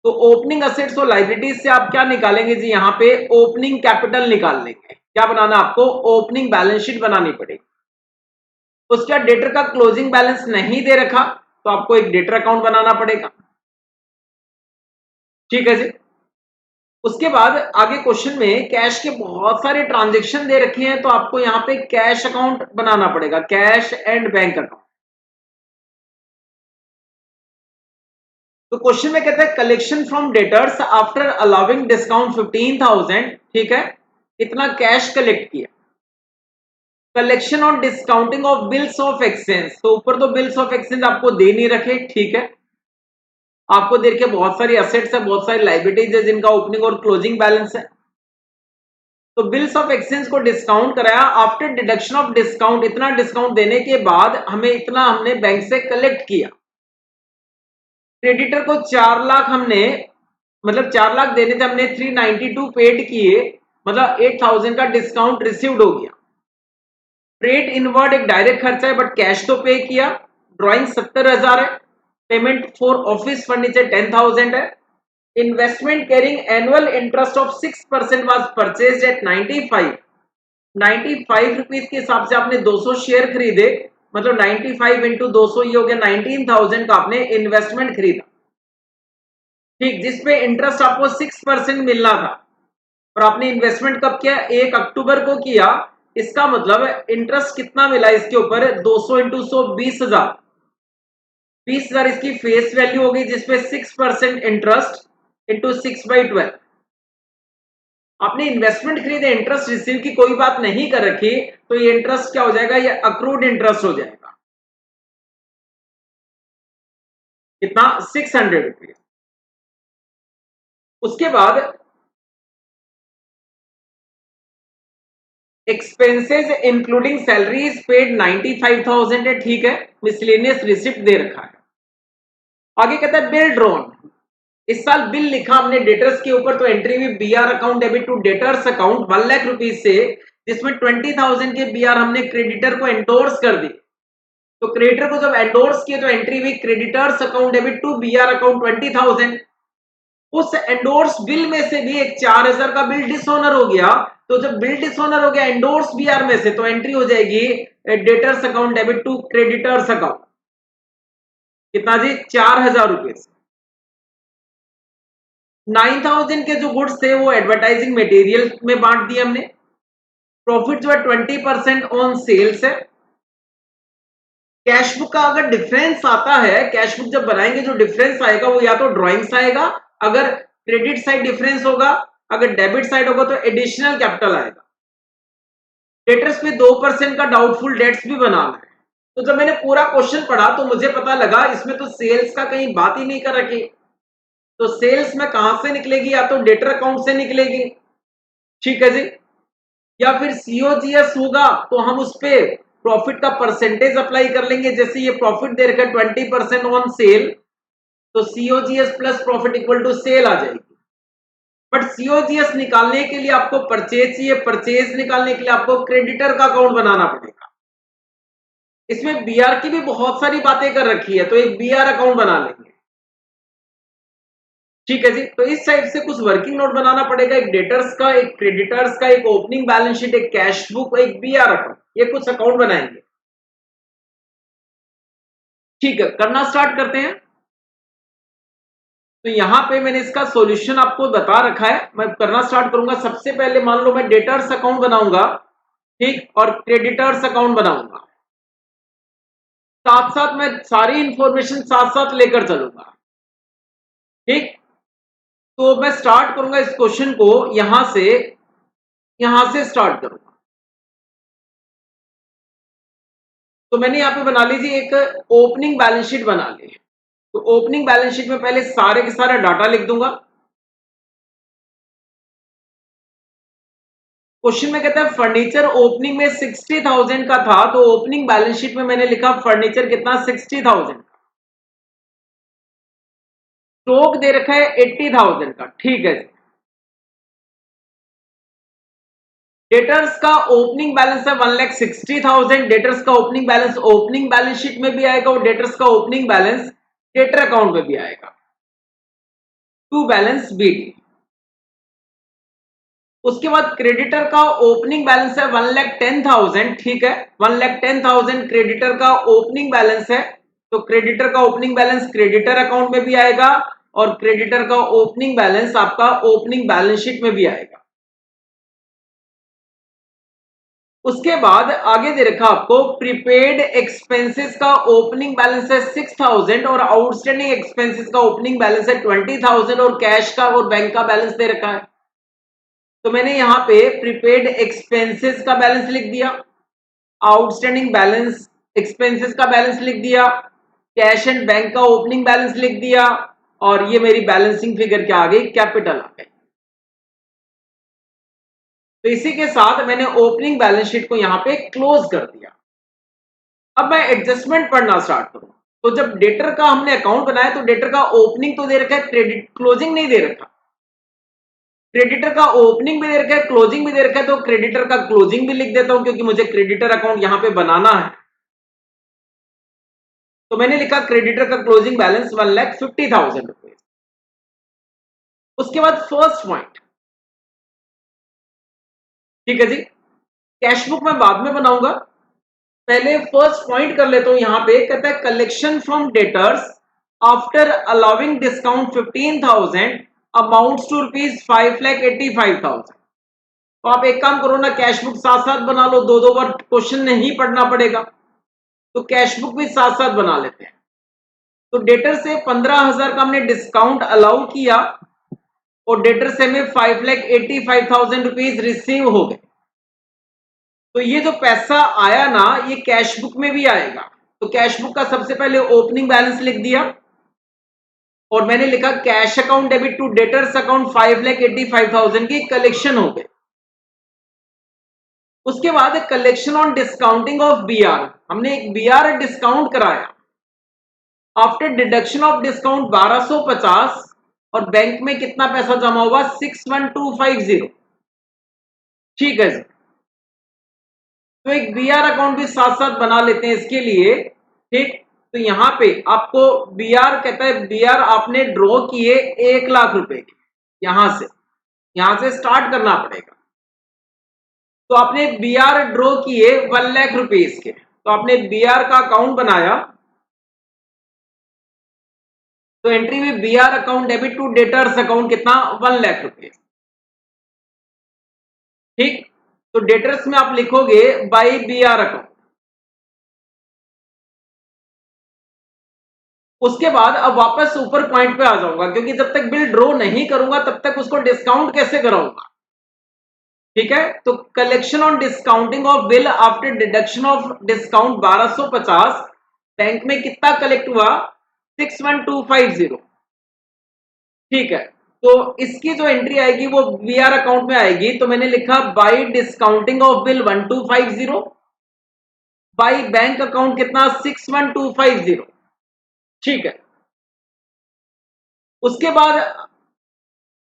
तो ओपनिंग असेट्स और लाइबिलिटीज से आप क्या निकालेंगे जी, यहाँ पे ओपनिंग कैपिटल निकाल लेंगे। क्या बनाना, आपको ओपनिंग बैलेंस शीट बनानी पड़ेगी। उसका डेटर का क्लोजिंग बैलेंस नहीं दे रखा तो आपको एक डेटर अकाउंट बनाना पड़ेगा। ठीक है जी, उसके बाद आगे क्वेश्चन में कैश के बहुत सारे ट्रांजेक्शन दे रखे हैं, तो आपको यहाँ पे कैश अकाउंट बनाना पड़ेगा, कैश एंड बैंक अकाउंट। तो क्वेश्चन में कहता है collection from debtors after allowing discount 15,000। ठीक है, इतना कैश कलेक्ट किया। Collection on discounting of bills of exchange, तो ऊपर तो बिल्स ऑफ एक्सचेंज आपको दे नहीं रखे। ठीक है, आपको देख के बहुत सारी असेट्स है, बहुत सारी लाइबिलिटीज है जिनका ओपनिंग और क्लोजिंग बैलेंस है। तो बिल्स ऑफ एक्सचेंज को डिस्काउंट कराया, आफ्टर डिडक्शन ऑफ डिस्काउंट, इतना डिस्काउंट देने के बाद हमें इतना हमने बैंक से कलेक्ट किया। क्रेडिटर को 4 लाख हमने, मतलब 4 लाख देने थे, हमने 392 पेड किए, मतलब 8,000 का डिस्काउंट रिसीव्ड हो गया। फ्रेट इनवर्ड एक डायरेक्ट खर्चा है बट कैश तो पे किया। ड्राइंग 70,000 है, पेमेंट फॉर ऑफिस फर्नीचर 10,000 है, investment carrying annual interest of 6% was purchased at 95 rupees के हिसाब से आपने 200 शेयर खरीदे, मतलब 95 इंटू 200 ये हो गया 19,000 का आपने इन्वेस्टमेंट खरीदा, ठीक, जिसपे इंटरेस्ट आपको 6% मिलना था और आपने इन्वेस्टमेंट कब किया? 1 अक्टूबर को किया। इसका मतलब इंटरेस्ट कितना मिला इसके ऊपर? 200 इंटू 100 20,000, 20,000 इसकी फेस वैल्यू होगी, जिसपे 6% इंटरेस्ट इंटू 6/12। आपने इन्वेस्टमेंट खरीदे, इंटरेस्ट रिसीव की कोई बात नहीं कर रखी, तो ये इंटरेस्ट क्या हो जाएगा? ये अक्रूड इंटरेस्ट हो जाएगा। कितना? 600 रुपीज। उसके बाद एक्सपेंसेस इंक्लूडिंग सैलरीज पेड 95,000 है, ठीक है, मिसलेनियस रिसिप्ट दे रखा है। आगे कहता है बिल ड्रॉन, इस साल बिल लिखा हमने डेटर्स के ऊपर, तो एंट्री हुई BR account debit to debtors account 1 lakh rupees से, जिसमें 20,000 के बीआर हमने क्रेडिटर को एंडोर्स कर दी। तो क्रेडिटर को जब एंडोर्स किया तो एंट्री हुई creditors account debit to BR account 20,000। उस एंडोर्स बिल में से भी एक 4,000 का बिल डिसऑनर हो गया, तो जब बिल डिसऑनर हो गया एंडोर्स बीआर में से, तो एंट्री हो जाएगी debtors account debit to creditors account. कितना जी? 4,000 रुपए से। 9,000 के जो गुड्स थे वो एडवर्टाइजिंग मटेरियल में बांट दिए हमने। प्रॉफिट जो है 20% ऑन सेल्स है। कैश बुक का अगर डिफरेंस आता है, कैश बुक जब बनाएंगे जो डिफरेंस आएगा वो या तो ड्राइंग से आएगा, अगर क्रेडिट साइड डिफरेंस होगा, अगर डेबिट साइड होगा तो एडिशनल कैपिटल आएगा। डेटर्स पे 2% का डाउटफुल डेट्स भी बनाना है। तो जब मैंने पूरा क्वेश्चन पढ़ा तो मुझे पता लगा इसमें तो सेल्स का कहीं बात ही नहीं कर रखी। तो सेल्स में कहां से निकलेगी? या तो डेटर अकाउंट से निकलेगी, ठीक है जी, या फिर सीओजीएस होगा तो हम उस पे प्रॉफिट का परसेंटेज अप्लाई कर लेंगे। जैसे ये प्रॉफिट दे रखा है 20% ऑन सेल, तो COGS plus profit equal to sale आ जाएगी। बट सीओजीएस निकालने के लिए आपको परचेज चाहिए, परचेज निकालने के लिए आपको क्रेडिटर का अकाउंट बनाना पड़ेगा। इसमें बीआर की भी बहुत सारी बातें कर रखी है, तो एक बीआर अकाउंट बना लेंगे, ठीक है जी। तो इस साइड से कुछ वर्किंग नोट बनाना पड़ेगा, एक डेटर्स का, एक क्रेडिटर्स का, एक ओपनिंग बैलेंस शीट, एक कैश बुक, एक बीआर अकाउंट, ये कुछ अकाउंट बनाएंगे, ठीक है। करना स्टार्ट करते हैं। तो यहां पे मैंने इसका सॉल्यूशन आपको बता रखा है, मैं करना स्टार्ट करूंगा। सबसे पहले मान लो मैं डेटर्स अकाउंट बनाऊंगा, ठीक, और क्रेडिटर्स अकाउंट बनाऊंगा, साथ साथ मैं सारी इंफॉर्मेशन साथ साथ लेकर चलूंगा, ठीक। तो मैं स्टार्ट करूंगा इस क्वेश्चन को यहां से स्टार्ट करूंगा। तो मैंने यहां पे बना लीजिए एक ओपनिंग बैलेंस शीट बना ली। तो ओपनिंग बैलेंस शीट में पहले सारे के सारा डाटा लिख दूंगा। क्वेश्चन में कहता है फर्नीचर ओपनिंग में 60,000 का था, तो ओपनिंग बैलेंस शीट में मैंने लिखा फर्नीचर कितना? 60,000। स्टॉक दे रखा है 80,000 का, ठीक है। डेटर्स का ओपनिंग बैलेंस है 1,60,000। डेटर्स का opening balance opening balance sheet में भी आएगा और डेटर्स का ओपनिंग बैलेंस डेटर अकाउंट में भी आएगा, टू बैलेंस बीटी। उसके बाद क्रेडिटर का ओपनिंग बैलेंस है 1,10,000, ठीक है, 1,10,000 क्रेडिटर का ओपनिंग बैलेंस है। तो क्रेडिटर का ओपनिंग बैलेंस क्रेडिटर अकाउंट में भी आएगा और क्रेडिटर का ओपनिंग बैलेंस आपका ओपनिंग बैलेंस शीट में भी आएगा। उसके बाद आगे दे रखा आपको प्रीपेड एक्सपेंसेस का ओपनिंग बैलेंस है 6,000 और आउटस्टैंडिंग एक्सपेंसेस का ओपनिंग बैलेंस है 20,000 और कैश का और बैंक का बैलेंस दे रखा है। तो मैंने यहां पे प्रीपेड एक्सपेंसेस का बैलेंस लिख दिया, आउटस्टैंडिंग बैलेंस एक्सपेंसेस का बैलेंस लिख दिया, कैश एंड बैंक का ओपनिंग बैलेंस लिख दिया, और ये मेरी बैलेंसिंग फिगर क्या आ गई? कैपिटल आ गई। तो इसी के साथ मैंने ओपनिंग बैलेंस शीट को यहां पे क्लोज कर दिया। अब मैं एडजस्टमेंट पढ़ना स्टार्ट करूं। तो जब डेटर का हमने अकाउंट बनाया तो डेटर का ओपनिंग तो दे रखा है, क्रेडिट क्लोजिंग नहीं दे रखा। क्रेडिटर का ओपनिंग भी दे रखा है, क्लोजिंग भी दे रखा है, तो क्रेडिटर का क्लोजिंग भी लिख देता हूं क्योंकि मुझे क्रेडिटर अकाउंट यहां पे बनाना है। तो मैंने लिखा क्रेडिटर का क्लोजिंग बैलेंस 1,50,000 रुपए। उसके बाद फर्स्ट पॉइंट, ठीक है जी, कैश बुक मैं बाद में बनाऊंगा, पहले फर्स्ट पॉइंट कर लेता हूं। यहां पे कहता है collection from debtors after allowing discount 15,000 amounts to ₹5,85,000। तो आप एक काम करो ना, कैश बुक साथ साथ बना लो, दो दो बार क्वेश्चन नहीं पढ़ना पड़ेगा, तो कैश बुक भी साथ साथ बना लेते हैं। तो डेटर से 15,000 का हमने डिस्काउंट अलाउ किया और डेटर से में 5,85,000 रुपीज रिसीव हो गए। तो ये जो पैसा आया ना, ये कैश बुक में भी आएगा। तो कैश बुक का सबसे पहले ओपनिंग बैलेंस लिख दिया और मैंने लिखा cash account debit to debtors account 5,85,000 की कलेक्शन हो गए। उसके बाद collection on discounting of BR, हमने एक बीआर डिस्काउंट कराया आफ्टर डिडक्शन ऑफ डिस्काउंट 1250 और बैंक में कितना पैसा जमा हुआ 61,250। ठीक है जी, तो एक बीआर अकाउंट भी साथ साथ बना लेते हैं इसके लिए। ठीक, तो यहां पे आपको बीआर कहता है, बीआर आपने ड्रॉ किए 1,00,000 रुपए के, यहां से स्टार्ट करना पड़ेगा। तो आपने बीआर ड्रॉ किए 1,00,000 रुपीज के, तो आपने बीआर का अकाउंट बनाया, तो एंट्री में BR account debit to debtors account कितना 1,00,000 रुपए। ठीक, तो डेटर्स में आप लिखोगे बाई बीआर अकाउंट। उसके बाद अब वापस ऊपर पॉइंट पे आ जाऊंगा, क्योंकि जब तक बिल ड्रॉ नहीं करूंगा तब तक उसको डिस्काउंट कैसे कराऊंगा। ठीक है, तो collection on discounting of bill after deduction of discount 1250, bank में कितना कलेक्ट हुआ 61,250। ठीक है, तो इसकी जो एंट्री आएगी वो बीआर अकाउंट में आएगी। तो मैंने लिखा by discounting of bill 1250, by bank account कितना 61,250। ठीक है, उसके बाद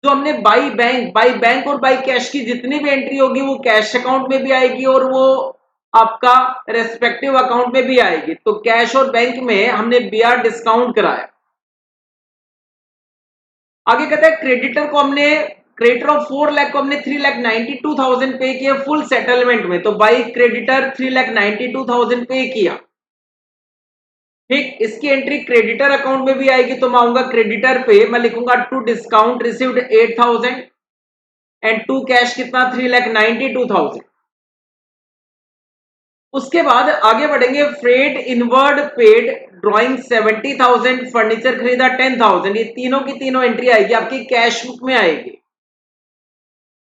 जो हमने बाई बैंक और बाई कैश की जितनी भी एंट्री होगी वो कैश अकाउंट में भी आएगी और वो आपका रेस्पेक्टिव अकाउंट में भी आएगी। तो कैश और बैंक में हमने बीआर डिस्काउंट कराया। आगे कहता है क्रेडिटर ऑफ 4,00,000 को हमने 3,92,000 पे किया फुल सेटलमेंट में। तो बाई क्रेडिटर 3,92,000 पे किया। ठीक, इसकी एंट्री क्रेडिटर अकाउंट में भी आएगी। तो मैं आऊंगा क्रेडिटर पे, मैं लिखूंगा to discount received 8,000 and to cash कितना 3,92,000। उसके बाद आगे बढ़ेंगे, freight inward paid drawing 70,000, furniture खरीदा 10,000। ये तीनों की तीनों एंट्री आएगी आपकी कैश बुक में आएगी।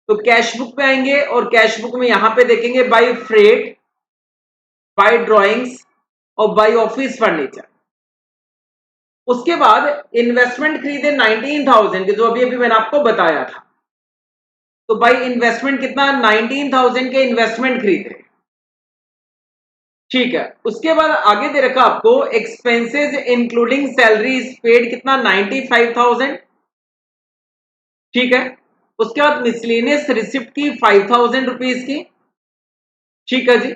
तो कैश बुक में आएंगे और कैश बुक में यहां पे देखेंगे बाई फ्रेड, बाई ड्रॉइंग्स और बाई ऑफिस फर्नीचर। उसके बाद इन्वेस्टमेंट खरीदे 19,000 के, जो अभी अभी मैंने आपको बताया था। तो बाई इन्वेस्टमेंट कितना 19,000 के इन्वेस्टमेंट खरीदे। ठीक है, उसके बाद आगे दे रखा आपको एक्सपेंसेस इंक्लूडिंग सैलरीज पेड कितना 95,000। ठीक है, उसके बाद मिसलेनियस रिसिप्ट की 5,000 रुपीज की। ठीक है जी,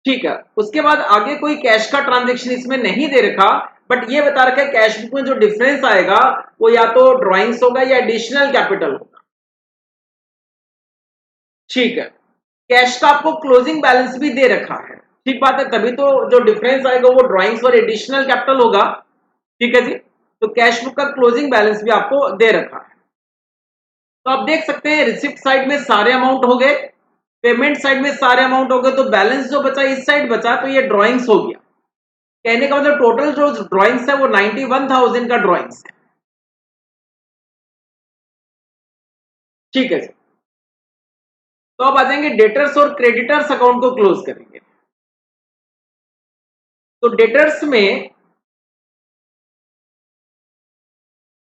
ठीक है, उसके बाद आगे कोई कैश का ट्रांजेक्शन इसमें नहीं दे रखा, बट ये बता रखा है कैश बुक में जो डिफरेंस आएगा वो या तो ड्रॉइंग्स होगा या एडिशनल कैपिटल होगा। ठीक है, कैश का आपको क्लोजिंग बैलेंस भी दे रखा है। ठीक बात है, तभी तो जो डिफरेंस आएगा वो ड्रॉइंग्स और एडिशनल कैपिटल होगा। ठीक है जी, तो कैश बुक का क्लोजिंग बैलेंस भी आपको दे रखा है। तो आप देख सकते हैं रिसिप्ट साइड में सारे अमाउंट हो गए, पेमेंट साइड में सारे अमाउंट हो गए, तो बैलेंस जो बचा इस साइड बचा, तो ये ड्रॉइंग्स हो गया। कहने का मतलब टोटल जो ड्रॉइंग्स है वो 91,000 का ड्रॉइंग्स है। ठीक है जी, तो अब आ जाएंगे डेटर्स और क्रेडिटर्स अकाउंट को क्लोज करेंगे। तो डेटर्स में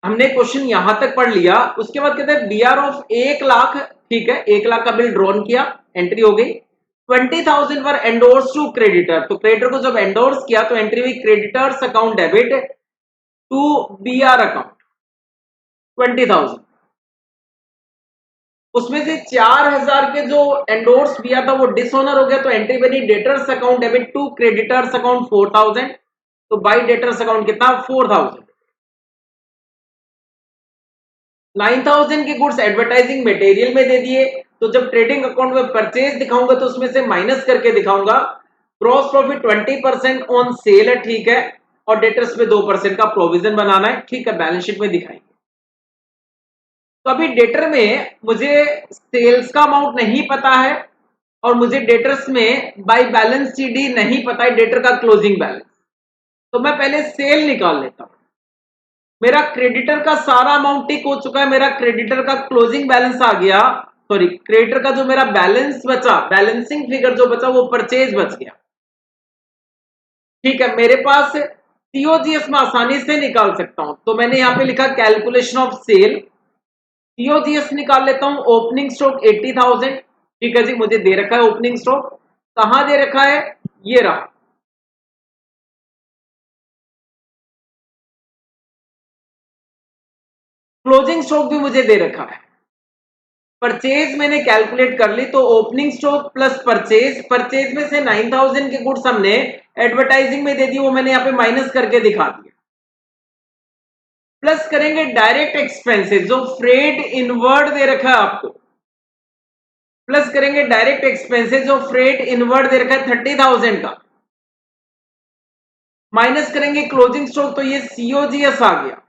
हमने क्वेश्चन यहां तक पढ़ लिया। उसके बाद कहते हैं बीआर ऑफ 1,00,000। ठीक है, 1,00,000 का बिल ड्रॉन किया, एंट्री हो गई। 20,000 वर एंडोर्स टू क्रेडिटर, तो क्रेडिटर को जब एंडोर्स किया तो एंट्री हुई creditors account debit to BR account 20,000। उसमें से 4,000 के जो एंडोर्स किया था वो डिसऑनर हो गया, तो एंट्री बनी debtors account debit to creditors account 4,000। तो बाई डेटर्स अकाउंट कितना 4,000। 9,000 के गुड्स एडवर्टाइजिंग मटेरियल में दे दिए, तो जब ट्रेडिंग अकाउंट में परचेज दिखाऊंगा तो उसमें से माइनस करके दिखाऊंगा। ग्रॉस प्रॉफिट 20% ऑन सेल है, ठीक है, और डेटर्स में 2% का प्रोविजन बनाना है, ठीक है, बैलेंस शीट में दिखाएंगे। तो अभी डेटर में मुझे सेल्स का अमाउंट नहीं पता है और मुझे डेटर्स में बाय बैलेंस सीडी नहीं पता है डेटर का क्लोजिंग बैलेंस। तो मैं पहले सेल निकाल लेता हूं। मेरा क्रेडिटर का सारा अमाउंट टिक हो चुका है, मेरा क्रेडिटर का क्लोजिंग बैलेंस आ गया, सॉरी क्रेडिटर का जो मेरा बैलेंस बचा, बैलेंसिंग फिगर जो बचा वो परचेज बच गया, ठीक है। मेरे पास सीओजीएस में आसानी से निकाल सकता हूं, तो मैंने यहां पे लिखा कैलकुलेशन ऑफ सेल, सीओजीएस निकाल लेता हूं। ओपनिंग स्टॉक 80,000, ठीक है जी, मुझे दे रखा है ओपनिंग स्टॉक, कहां दे रखा है, ये रहा। क्लोजिंग स्टॉक भी मुझे दे रखा है। परचेज मैंने कैलकुलेट कर ली, तो opening stock plus purchase, purchase में से 9,000 के गुड्स हमने एडवर्टाइजिंग में दे दी, वो मैंने यहां पे माइनस करके दिखा दिया। प्लस करेंगे डायरेक्ट एक्सपेंसेस, जो फ्रेट इनवर्ड दे रखा है आपको, प्लस करेंगे डायरेक्ट एक्सपेंसेस जो फ्रेट इनवर्ड दे रखा है 30,000 का, माइनस करेंगे क्लोजिंग स्टॉक, तो ये सीओजीएस आ गया,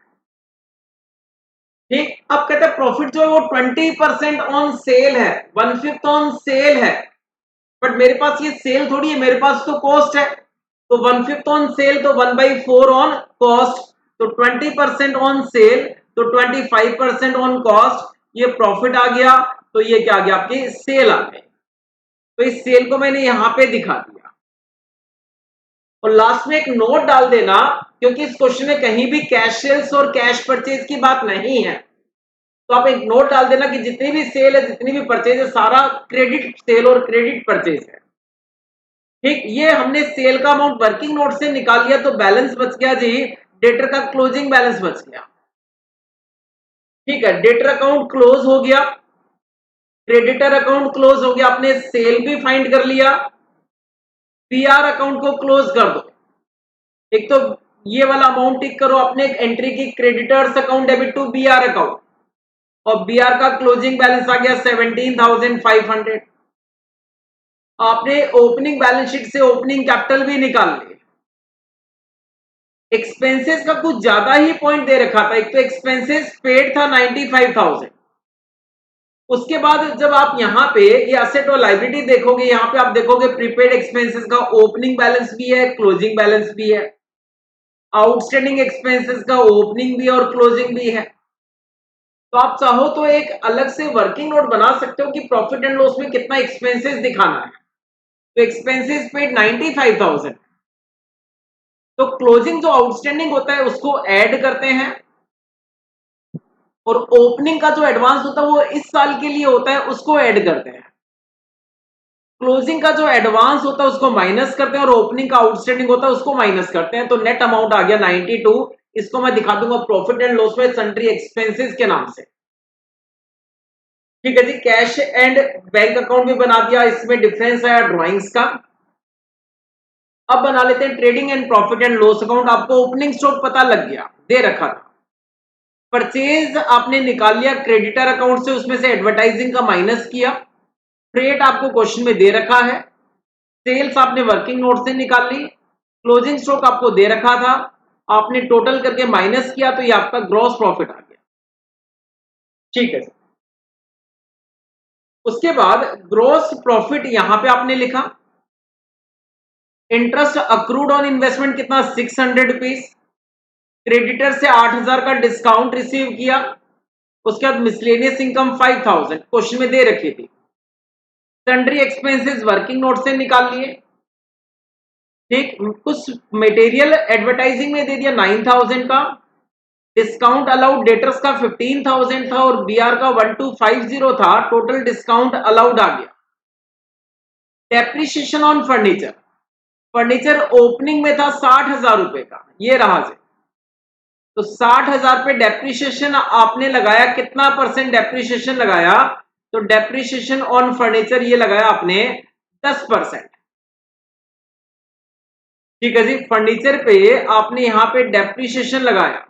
ठीक। अब कहते हैं प्रॉफिट जो है वो 20% ऑन सेल है, 1/5 ऑन सेल है, बट मेरे पास ये सेल थोड़ी है, मेरे पास तो कॉस्ट है, तो 1/5 ऑन सेल तो 1/4 ऑन कॉस्ट, तो 20% ऑन सेल तो 25% ऑन कॉस्ट, ये प्रॉफिट आ गया, तो ये क्या आ गया, आपकी सेल आ गई। तो इस सेल को मैंने यहां पे दिखा दिया और लास्ट में एक नोट डाल देना, क्योंकि इस क्वेश्चन में कहीं भी कैश सेल्स और कैश परचेज की बात नहीं है, तो आप एक नोट डाल देना कि जितनी भी सेल है, जितनी भी परचेज है, सारा क्रेडिट सेल और क्रेडिट परचेज है, ठीक। ये हमने सेल का अमाउंट वर्किंग नोट से निकाल लिया, तो बैलेंस बच गया जी, डेटर का क्लोजिंग बैलेंस बच गया, ठीक है। डेटर अकाउंट क्लोज हो गया, क्रेडिटर अकाउंट क्लोज हो गया, आपने सेल भी फाइंड कर लिया, पीआर अकाउंट को क्लोज कर दो। एक तो ये वाला अमाउंट टिक करो, आपने एक एंट्री की creditors account debit to BR account, और बीआर का क्लोजिंग बैलेंस आ गया 17,500। आपने ओपनिंग बैलेंस शीट से ओपनिंग कैपिटल भी निकाल लिए। एक्सपेंसेस का कुछ ज्यादा ही पॉइंट दे रखा था, एक तो एक्सपेंसेस पेड था 95,000, उसके बाद जब आप यहाँ पे ये असेट और लाइबिलिटी देखोगे, यहाँ पे आप देखोगे प्रीपेड एक्सपेंसेस का ओपनिंग बैलेंस भी है, क्लोजिंग बैलेंस भी है, आउटस्टैंडिंग एक्सपेंसेस का ओपनिंग भी है और क्लोजिंग भी है। तो आप चाहो तो एक अलग से वर्किंग नोट बना सकते हो कि प्रॉफिट एंड लॉस में कितना एक्सपेंसेस दिखाना है। तो एक्सपेंसेस पेड 95,000, तो क्लोजिंग जो आउटस्टैंडिंग होता है उसको ऐड करते हैं, और ओपनिंग का जो एडवांस होता है वो इस साल के लिए होता है, उसको ऐड करते हैं। क्लोजिंग का जो एडवांस होता है उसको माइनस करते हैं, और ओपनिंग का आउटस्टैंडिंग होता है उसको माइनस करते हैं, तो नेट अमाउंट आ गया 92। इसको मैं दिखा दूंगा प्रॉफिट एंड लॉस में सन्ड्री एक्सपेंसेस के नाम से, ठीक है जी। कैश एंड बैंक अकाउंट भी बना दिया, इसमें डिफरेंस आया ड्रॉइंग्स का। अब बना लेते हैं trading and profit and loss account. आपको ओपनिंग स्टॉक पता लग गया, दे रखा था, परचेज आपने निकाल लिया क्रेडिटर अकाउंट से, उसमें से एडवर्टाइजिंग का माइनस किया, फ्रेट आपको क्वेश्चन में दे रखा है, सेल्स आपने वर्किंग नोट से निकाल ली, क्लोजिंग स्टॉक आपको दे रखा था, आपने टोटल करके माइनस किया, तो ये आपका ग्रॉस प्रॉफिट आ गया, ठीक है। उसके बाद ग्रॉस प्रॉफिट यहां पे आपने लिखा, इंटरेस्ट अक्रूड ऑन इन्वेस्टमेंट कितना 600 रुपीज, क्रेडिटर से 8,000 का डिस्काउंट रिसीव किया, उसके बाद मिसलेनियस इनकम 5,000 क्वेश्चन में दे रखी थी, सन्ड्री एक्सपेंसेस वर्किंग नोट से निकाल लिए, ठीक। कुछ मटेरियल एडवर्टाइजिंग में दे दिया 9,000 का, डिस्काउंट अलाउड डेटर्स का 15,000 था और बीआर का 1250 था, टोटल डिस्काउंट अलाउड आ गया। Depreciation on furniture, furniture opening में था 60,000 रुपए का, ये रहा से, तो 60,000 पे डेप्रिसिएशन आपने लगाया, कितना परसेंट डेप्रिसिएशन लगाया, तो डेप्रिसिएशन ऑन फर्नीचर ये लगाया आपने 10%, ठीक है जी। फर्नीचर पे आपने यहां पे डेप्रिसिएशन लगाया,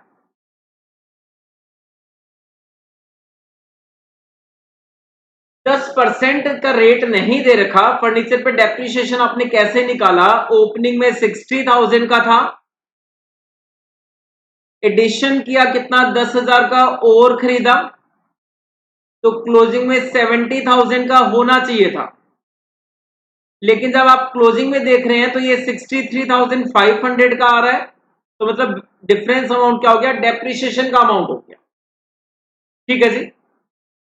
10% का रेट नहीं दे रखा, फर्नीचर पे डेप्रिसिएशन आपने कैसे निकाला? ओपनिंग में 60,000 का था, एडिशन किया कितना? 10,000 का और खरीदा, तो क्लोजिंग में 70,000 का होना चाहिए था। लेकिन जब आप क्लोजिंग में देख रहे हैं तो ये 63,500 का आ रहा है, तो मतलब डिफरेंस अमाउंट क्या हो गया? डेप्रिसिएशन का अमाउंट हो गया। ठीक है जी।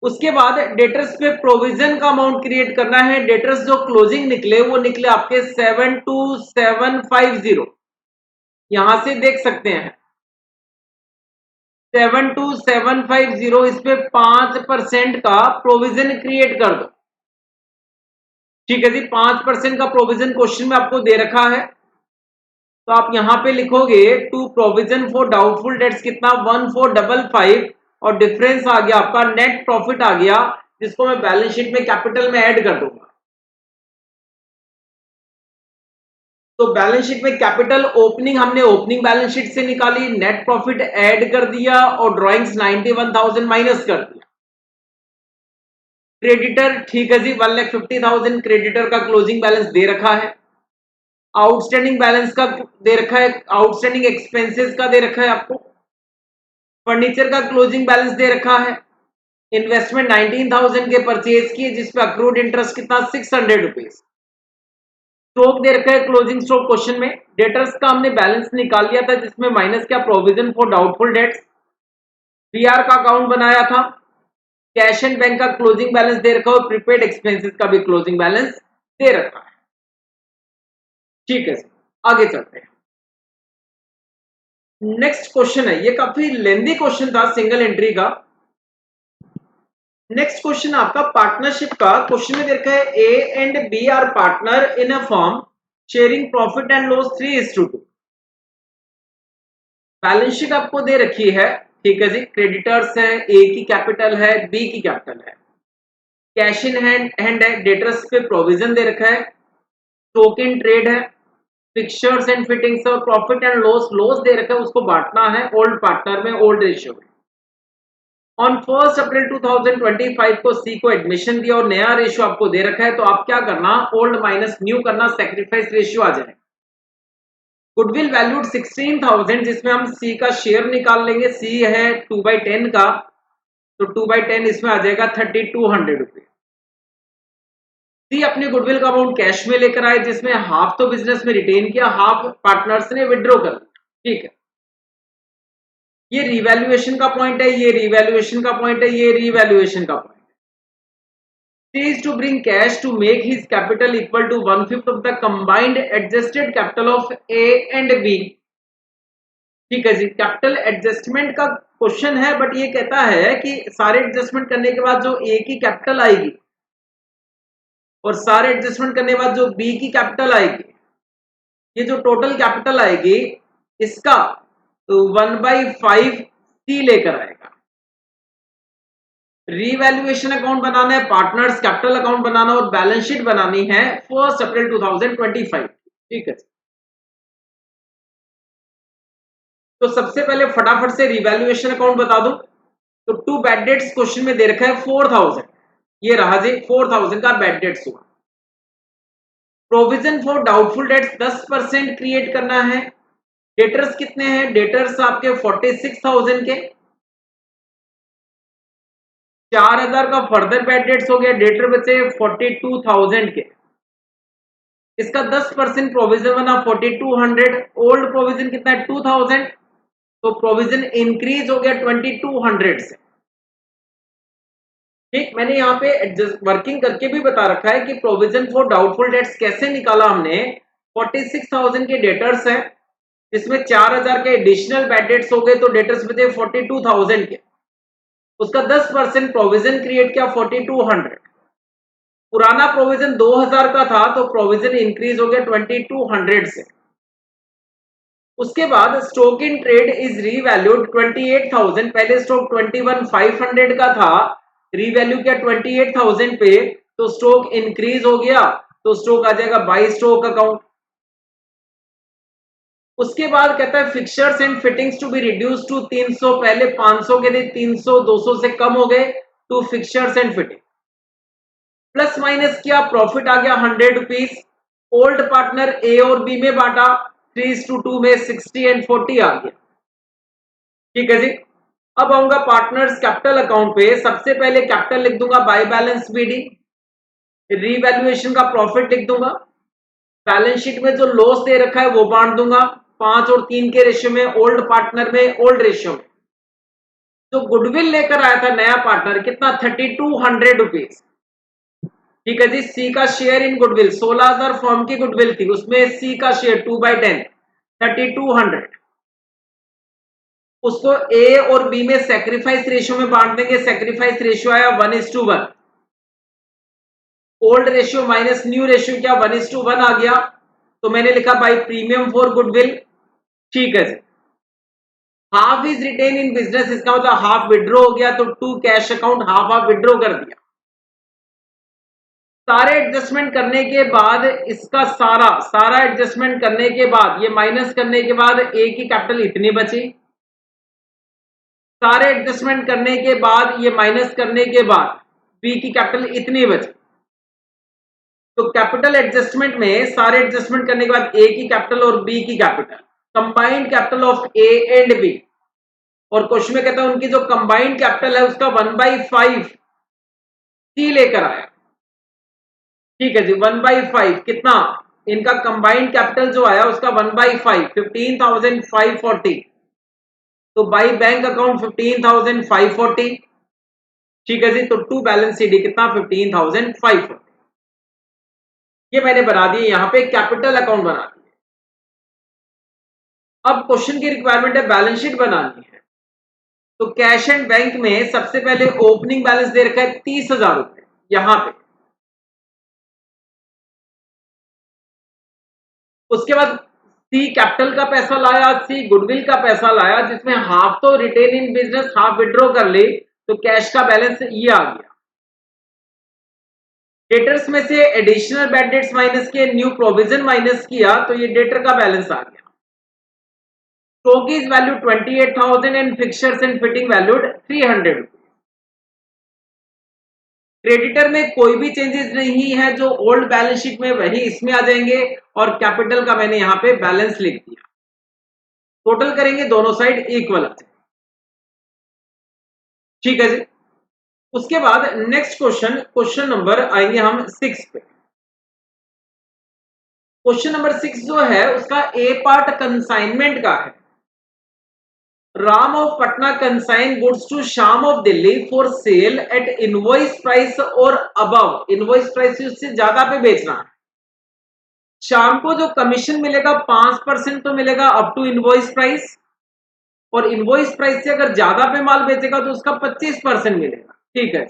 उसके बाद डेटर्स पे प्रोविजन का अमाउंट क्रिएट करना है। डेटर्स जो क्लोजिंग निकले वो निकले आपके 72750, यहां से देख सकते हैं 72750, इस पे 5% का प्रोविजन क्रिएट कर दो। ठीक है जी, 5% का प्रोविजन क्वेश्चन में आपको दे रखा है, तो आप यहां पे लिखोगे to provision for doubtful debts कितना? 1455, और डिफरेंस आ गया आपका नेट प्रॉफिट आ गया, जिसको मैं बैलेंस शीट में कैपिटल में ऐड कर दूंगा। तो बैलेंस शीट में कैपिटल ओपनिंग हमने ओपनिंग बैलेंस शीट से निकाली, नेट प्रॉफिट ऐड कर दिया और ड्राइंग्स 91,000 माइनस कर दिया। क्रेडिटर, ठीक है जी, 1,50,000 क्रेडिटर का क्लोजिंग बैलेंस दे रखा है। आउटस्टैंडिंग बैलेंस का दे रखा है, आउटस्टैंडिंग एक्सपेंसेस का दे रखा है आपको। फर्नीचर का क्लोजिंग बैलेंस दे रखा है। इन्वेस्टमेंट 19,000 के परचेज किए, जिसपे अक्रूड इंटरेस्ट कितना? 600 रुपीज। स्टॉक दे रखा है क्लोजिंग स्टॉक क्वेश्चन में। डेटर्स का हमने बैलेंस निकाल लिया था, जिसमें माइनस क्या? Provision for doubtful dates. PR का अकाउंट बनाया था। कैश एंड बैंक का क्लोजिंग बैलेंस दे रखा है, प्रीपेड एक्सपेंसेस का भी क्लोजिंग बैलेंस दे रखा है। ठीक है सर, आगे चलते हैं। नेक्स्ट क्वेश्चन है, ये काफी लेंदी क्वेश्चन था, सिंगल एंट्री का। नेक्स्ट क्वेश्चन आपका पार्टनरशिप का। क्वेश्चन में देखा है A and B are partner in a firm sharing profit and loss 3:2। Balance sheet आपको दे रखी है। ठीक है जी, क्रेडिटर्स है, ए की कैपिटल है, बी की कैपिटल है, कैश इन हैंड है, डेटर्स पे प्रोविजन दे रखा है, स्टॉक इन ट्रेड है, फिक्सचर्स एंड फिटिंग्स और प्रॉफिट एंड लॉस लॉस दे रखा है, उसको बांटना है ओल्ड पार्टनर में, ओल्ड रेशियो में। ऑन 1 अप्रैल 2025 को सी को एडमिशन दिया और नया रेशियो आपको दे रखा है, तो आप क्या करना? ओल्ड माइनस न्यू करना, सेक्रीफाइस रेशियो आ जाए। गुडविल वैल्यूड 16,000, जिसमें हम सी का शेयर निकाल लेंगे। सी है 2/10 का, तो 2/10 इसमें आ जाएगा 3,200 रुपए। सी अपने गुडविल का अमाउंट कैश में लेकर आए, जिसमें हाफ तो बिजनेस में रिटेन किया, हाफ पार्टनर्स ने विड्रॉ कर दिया। ठीक है, ये रिवैल्यूएशन का पॉइंट है, ये रिवैल्यूएशन का पॉइंट है, ये रिवैल्यूएशन का पॉइंट है। C is to bring cash to make his capital equal to 1/5 of the combined adjusted capital of A and B। ठीक है जी, कैपिटल एडजस्टमेंट का क्वेश्चन है, बट ये कहता है कि सारे एडजस्टमेंट करने के बाद जो ए की कैपिटल आएगी और सारे एडजस्टमेंट करने के बाद जो बी की कैपिटल आएगी, ये जो टोटल कैपिटल आएगी इसका 1/5 सी लेकर आएगा। रीवैल्यूएशन अकाउंट बनाना है, पार्टनर्स कैपिटल अकाउंट बनाना और बैलेंस शीट बनानी है 1 अप्रैल 2025। ठीक है, तो सबसे पहले फटाफट से रिवैल्यूएशन अकाउंट बता दो। तो टू बैड डेट्स क्वेश्चन में दे रखा है 4,000, ये रहा जी 4,000 का बैड डेट्स हुआ। Provision for doubtful dates 10% create करना है। डेटर्स कितने हैं? डेटर्स आपके 46,000 के, 4,000 का फर्दर बैड डेट्स हो गया, डेटर बचे 42,000 के। इसका 10% प्रोविजन बना 4,200। ओल्ड प्रोविजन कितना है? 2,000, तो प्रोविजन इंक्रीज हो गया 2,200 से। ठीक, मैंने यहाँ पे एडजस्ट वर्किंग करके भी बता रखा है कि प्रोविजन फॉर डाउटफुल डेट्स कैसे निकाला हमने। 46,000 के डेटर्स हैं, जिसमें 4,000 के एडिशनल बैड डेट्स हो गए, तो डेटर्स बचे 42,000 के। उसका 10% प्रोविजन क्रिएट किया 4,200। पुराना प्रोविजन 2,000 का था, तो प्रोविजन इंक्रीज हो गया 2,200 से। उसके बाद stock in trade is revalued 28,000। पहले स्टॉक 21,500 का था, रीवैल्यू किया 28,000 पे, तो स्टॉक इंक्रीज हो गया, तो स्टॉक आ जाएगा बाई स्टॉक अकाउंट। उसके बाद कहता है fixtures and fittings to be reduce to 300। पहले 500 के थे, 300 200 से कम हो गए, to fixtures and fitting. Plus minus किया, प्रॉफिट आ गया 100 रुपीज। ओल्ड पार्टनर ए और बी में बांटा, 3:2 में 60 एंड 40 आ गया। ठीक है जी। अब आऊंगा पार्टनर्स कैपिटल अकाउंट पे। सबसे पहले कैपिटल लिख दूंगा बाय बैलेंस बीडी, रीवैल्यूएशन का प्रॉफिट लिख दूंगा, बैलेंस शीट में जो लॉस दे रखा है वो बांट दूंगा 5 और 3 के रेशियो में, ओल्ड पार्टनर में, ओल्ड रेशियो में। जो गुडविल लेकर आया था नया पार्टनर, कितना, 3200 रुपीज। ठीक है जी। सी का शेयर इन गुडविल, 16,000 फर्म की गुडविल थी, उसमें सी का शेयर 2/10, 3200। उसको ए और बी में सेक्रीफाइस रेशियो में बांट देंगे। सेक्रीफाइस रेशियो आया 1:1। Old ratio minus new ratio क्या, 1:1 आ गया। तो मैंने लिखा बाई प्रीमियम फॉर गुडविल। ठीक है जी। Half is retained in business, इसका मतलब हाफ विड्रॉ हो गया, तो to cash account half half withdraw कर दिया। सारे एडजस्टमेंट करने के बाद, इसका सारा एडजस्टमेंट करने के बाद, ये माइनस करने के बाद ए की कैपिटल इतनी बची। सारे एडजस्टमेंट करने के बाद, ये माइनस करने के बाद बी की कैपिटल इतनी बची। तो कैपिटल एडजस्टमेंट में सारे एडजस्टमेंट करने के बाद ए की कैपिटल और बी की capital, combined capital of A and B, और क्वेश्चन में कहता है उनकी जो कंबाइंड कैपिटल है उसका 1/5 सी लेकर आया। ठीक है जी। 1/5 कितना, इनका कंबाइंड कैपिटल जो आया उसका 1/5, 15,540। तो बाई बैंक अकाउंट 15,540। ठीक है जी। तो टू बैलेंस सीडी कितना, 15,540। ये मैंने बना दिए, यहां पे कैपिटल अकाउंट बना दिए। अब क्वेश्चन की रिक्वायरमेंट है बैलेंस शीट बनानी है। तो कैश एंड बैंक में सबसे पहले ओपनिंग बैलेंस दे रखा है 30,000 रुपए यहां पे। उसके बाद सी कैपिटल का पैसा लाया, सी गुडविल का पैसा लाया, जिसमें हाफ तो retain in business, half withdraw कर ली, तो कैश का बैलेंस ये आ गया। डेटर्स में से एडिशनल बैड डेट्स माइनस किए, न्यू प्रोविजन माइनस किया, तो ये डेटर का बैलेंस आ गया। Stock is value 28,000 and fixtures and fitting valued 300 rupees. Creditor में कोई भी चेंजेस नहीं है, जो ओल्ड बैलेंस शीट में वही इसमें आ जाएंगे, और कैपिटल का मैंने यहां पे बैलेंस लिख दिया। टोटल करेंगे दोनों साइड इक्वल आ जाए। ठीक है जी। उसके बाद नेक्स्ट क्वेश्चन नंबर आएंगे हम 6 पे। क्वेश्चन नंबर 6 जो है उसका ए पार्ट कंसाइनमेंट का है। Ram of Patna consign goods to Shyam of Delhi for sale at invoice price और अबव, इनवॉइस प्राइस से ज्यादा पे बेचना है। श्याम को जो कमीशन मिलेगा 5% तो मिलेगा अप टू इनवॉइस प्राइस, और इनवॉइस प्राइस से अगर ज्यादा पे माल बेचेगा तो उसका 25% मिलेगा। ठीक है।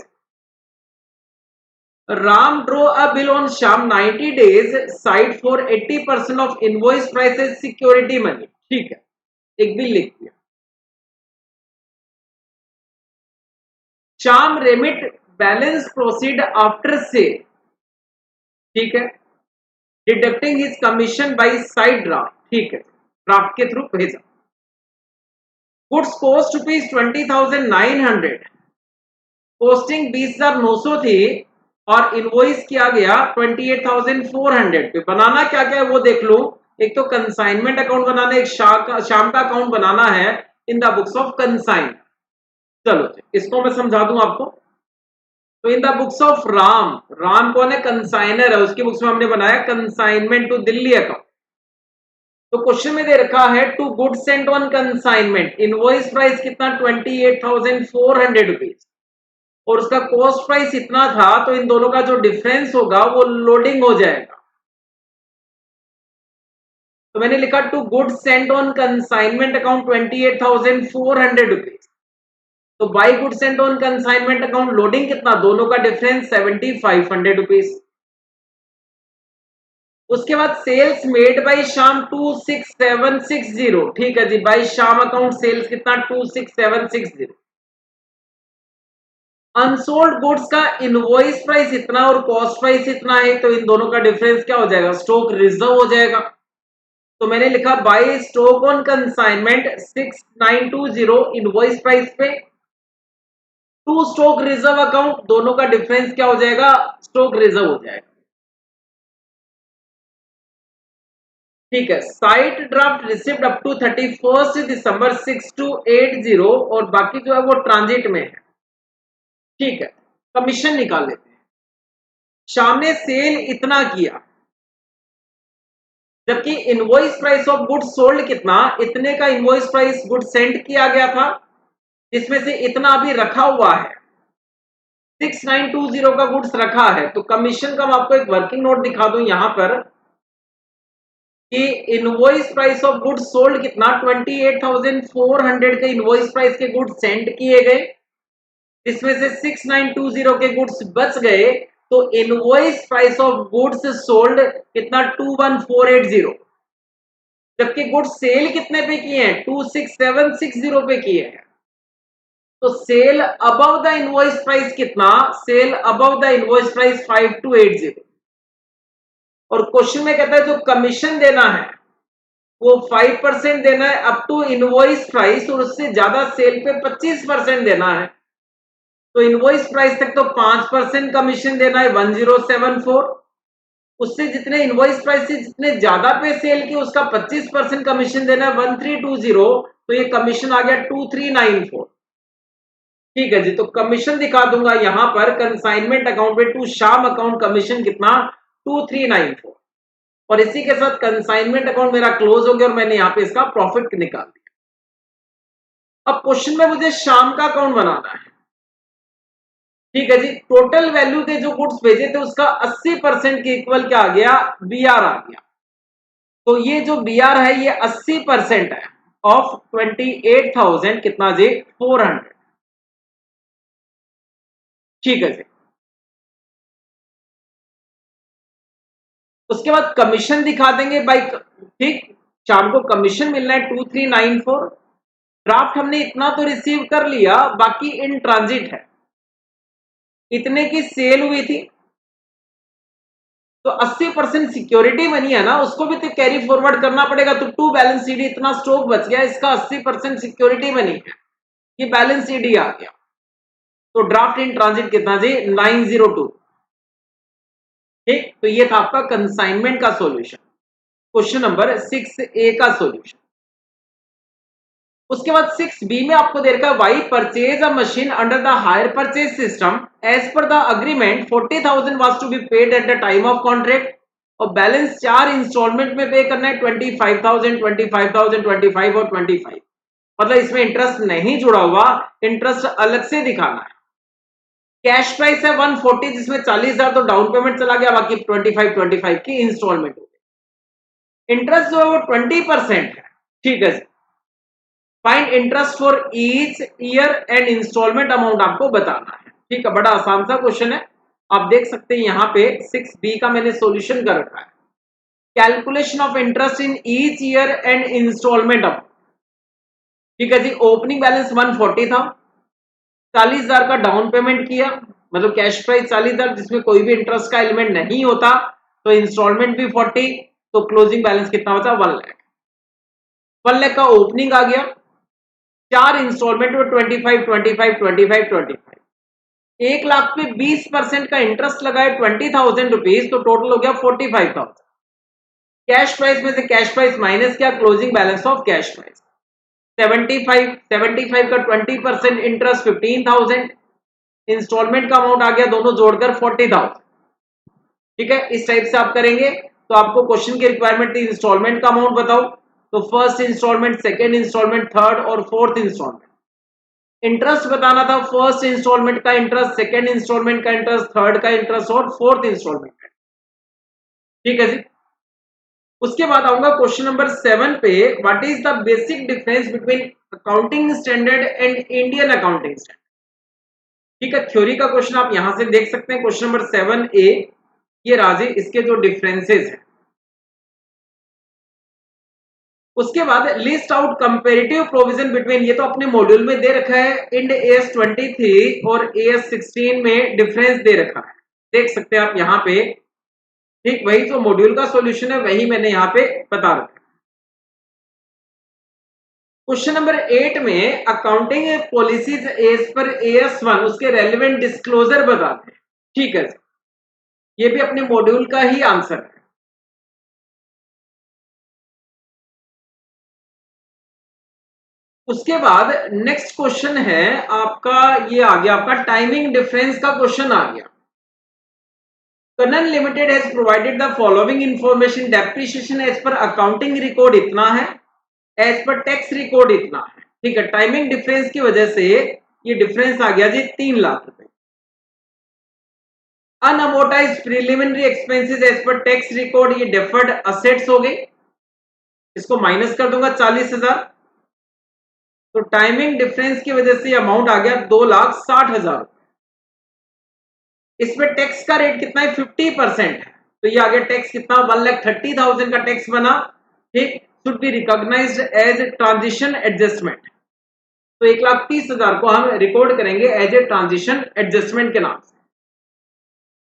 Ram drew a bill on Shyam 90 days sight for 80% of invoice price as security money. ठीक है, एक बिल लिख दिया। Shyam remit balance proceed after sale. ठीक है, deducting his commission by sight draft. ठीक है, ड्राफ्ट के थ्रू भेजा। गुड्स कॉस्ट रुपीज 20,900, पोस्टिंग 20,900 थी, और इनवॉइस किया गया 28,400 पे। बनाना क्या क्या है वो देख लो। एक तो कंसाइनमेंट अकाउंट बनाना, एक शाम का अकाउंट बनाना है in the books of consignee. चलो इसको मैं समझा दूं आपको। तो in the books of Ram, Ram कौन है, कंसाइनर है, उसकी बुक्स में हमने बनाया कंसाइनमेंट टू दिल्ली अकाउंट। तो क्वेश्चन में दे रखा है to goods sent on consignment, invoice price कितना, 28,400 रुपीज, और उसका कॉस्ट प्राइस इतना था, तो इन दोनों का जो डिफरेंस होगा वो लोडिंग हो जाएगा। तो मैंने लिखा to goods sent on consignment account 28,400 rupees, तो by goods sent on consignment account loading कितना, दोनों का डिफरेंस 7,500 रुपीज। उसके बाद सेल्स मेड बाई शाम 26,760। ठीक है जी, बाई शाम अकाउंट सेल्स कितना, 26,760। अनसोल्ड गुड्स का इनवॉइस प्राइस इतना और कॉस्ट प्राइस इतना है, तो इन दोनों का डिफरेंस क्या हो जाएगा, स्टॉक रिजर्व हो जाएगा। तो मैंने लिखा by stock on consignment 6,920 invoice price पे टू स्टॉक रिजर्व अकाउंट, दोनों का डिफरेंस क्या हो जाएगा, स्टॉक रिजर्व हो जाएगा। ठीक है, sight draft received up to 31 दिसंबर 6280 और बाकी जो है वो ट्रांजिट में है। ठीक है, कमीशन निकाल लेते हैं। शाम ने सेल इतना किया, जबकि invoice price of goods sold कितना, इतने का इनवॉइस प्राइस गुड सेंड किया गया था, जिसमें से इतना अभी रखा हुआ है, 6920 का गुड्स रखा है। तो कमीशन का मैं आपको एक वर्किंग नोट दिखा दूं यहां पर कि invoice price of goods sold कितना, 28,400 के इनवॉइस प्राइस के गुड्स सेंड किए गए, जिसमें से 6920 के गुड्स बच गए। तो invoice price of goods sold कितना, 21480, जबकि गुड्स सेल कितने पे किए हैं, 26760 पे किए हैं। तो sale above the invoice price कितना, sale above the invoice price 5280। और क्वेश्चन में कहता है जो कमीशन देना है वो 5% देना है अप टू इनवॉइस प्राइस, और उससे ज्यादा सेल पे 25% देना है। तो इनवॉइस प्राइस तक तो 5% कमीशन देना है 1074, उससे जितने इनवॉइस प्राइस से जितने ज्यादा पे सेल की उसका 25% कमीशन देना है 1320, तो ये कमीशन आ गया 2394। ठीक है जी, तो कमीशन दिखा दूंगा यहां पर कंसाइनमेंट अकाउंट पे टू शाम अकाउंट कमीशन कितना, 2394। और इसी के साथ कंसाइनमेंट अकाउंट मेरा क्लोज हो गया और मैंने यहाँ पे इसका प्रॉफिट निकाल दिया। अब क्वेश्चन में मुझे शाम का अकाउंट बनाना है। ठीक है जी, टोटल वैल्यू के जो गुड्स भेजे थे उसका 80% के इक्वल क्या आ गया, बीआर आ गया। तो ये जो बीआर है ये 80% है ऑफ 28,000 कितना जी, 400। ठीक है जी, उसके बाद कमीशन दिखा देंगे भाई। ठीक, शाम को कमीशन मिलना है 2394। ड्राफ्ट हमने इतना तो रिसीव कर लिया, बाकी इन ट्रांजिट है, इतने की सेल हुई थी। तो 80% सिक्योरिटी मनी है ना, उसको भी तो कैरी फॉरवर्ड करना पड़ेगा। तो टू बैलेंस सीडी इतना स्टॉक बच गया, इसका 80% सिक्योरिटी मनी है, ये बैलेंस सीडी आ गया। तो ड्राफ्ट इन ट्रांजिट कितना जी, 902। ठीक, तो ये था आपका कंसाइनमेंट का सॉल्यूशन, क्वेश्चन नंबर 6A का सॉल्यूशन। उसके बाद 6B में आपको दे रखा है Y purchase a machine under the hire purchase system as per the agreement 40,000 was to be paid at the time of contract, और बैलेंस 4 इंस्टॉलमेंट में पे करना है, 25,000 25,000 25 और 25। मतलब इसमें इंटरेस्ट नहीं जुड़ा हुआ, इंटरेस्ट अलग से दिखाना है। कैश प्राइस है 140, जिसमें 40,000 तो डाउन पेमेंट चला गया, बाकी 25 की इंस्टॉलमेंट हो गई। इंटरेस्ट जो है वो 20% है। ठीक है, find interest for each year and instalment amount आपको बताना है। ठीक है, बड़ा आसान सा क्वेश्चन है, आप देख सकते हैं यहाँ पे 6B का मैंने सॉल्यूशन कर रखा है। Calculation of interest in each year and instalment amount. ठीक है जी, ओपनिंग बैलेंस 140 था, 40,000 का डाउन पेमेंट किया, मतलब कैश प्राइस 40,000 जिसमें कोई भी इंटरेस्ट का एलिमेंट नहीं होता, तो इंस्टॉलमेंट भी 40, तो क्लोजिंग बैलेंस कितना बचा, 1 लाख। 1 लाख का ओपनिंग आ गया, 4 इंस्टॉलमेंट में 25 25 25 25, 1 लाख पे 20% का इंटरेस्ट लगाए 20,000 रुपीज, तो टोटल हो गया 45,000। कैश प्राइस में से कैश प्राइस माइनस किया, closing balance of cash price 75 का 20% इंटरेस्ट 15,000, इंस्टॉलमेंट का अमाउंट आ गया दोनों जोड़कर 40,000। ठीक है, इस टाइप से आप करेंगे। तो आपको क्वेश्चन की रिक्वायरमेंट थी इंस्टॉलमेंट का अमाउंट बताओ, तो first instalment, second instalment, third और फोर्थ इंस्टॉलमेंट। इंटरेस्ट बताना था, फर्स्ट इंस्टॉलमेंट का इंटरेस्ट, सेकेंड इंस्टॉलमेंट का इंटरेस्ट, थर्ड का इंटरेस्ट और फोर्थ इंस्टॉलमेंट का। ठीक है जी, उसके बाद आऊंगा क्वेश्चन नंबर 7 पे, what is the basic difference between accounting standard and Indian accounting standard. ठीक है, थ्योरी का क्वेश्चन आप यहां से देख सकते हैं, क्वेश्चन नंबर 7A, ये राजी इसके जो डिफरेंसेस हैं। उसके बाद list out comparative provision between, ये तो अपने मॉड्यूल में दे रखा है, इंड AS 23 और AS 16 में डिफरेंस दे रखा है, देख सकते हैं आप यहाँ पे। ठीक, वही जो मॉड्यूल का सॉल्यूशन है वही मैंने यहाँ पे बता रखा है। क्वेश्चन नंबर 8 में accounting policies as per AS1 उसके रेलिवेंट डिस्क्लोजर बताते हैं। ठीक है, ये भी अपने मॉड्यूल का ही आंसर है। उसके बाद नेक्स्ट क्वेश्चन है आपका, ये आ गया आपका टाइमिंग डिफरेंस का क्वेश्चन आ गया। Kanan limited has provided the following information, depreciation as per accounting record इतना है, एज पर टैक्स रिकॉर्ड इतना है। ठीक है, टाइमिंग डिफरेंस की वजह से ये डिफरेंस आ गया जी 3 लाख रुपए। Unamortized preliminary expenses as per tax record, ये डेफर्ड असेट्स हो गई, इसको माइनस कर दूंगा 40,000। तो टाइमिंग डिफरेंस की वजह से अमाउंट आ गया 2,60,000। इसमें टैक्स का रेट कितना है 50% है, तो ये आ गया टैक्स कितना 1,30,000 का टैक्स बना। ठीक, should be recognised as transition adjustment, तो 1,30,000 को हम रिकॉर्ड करेंगे एज ए ट्रांजिशन एडजस्टमेंट के नाम से।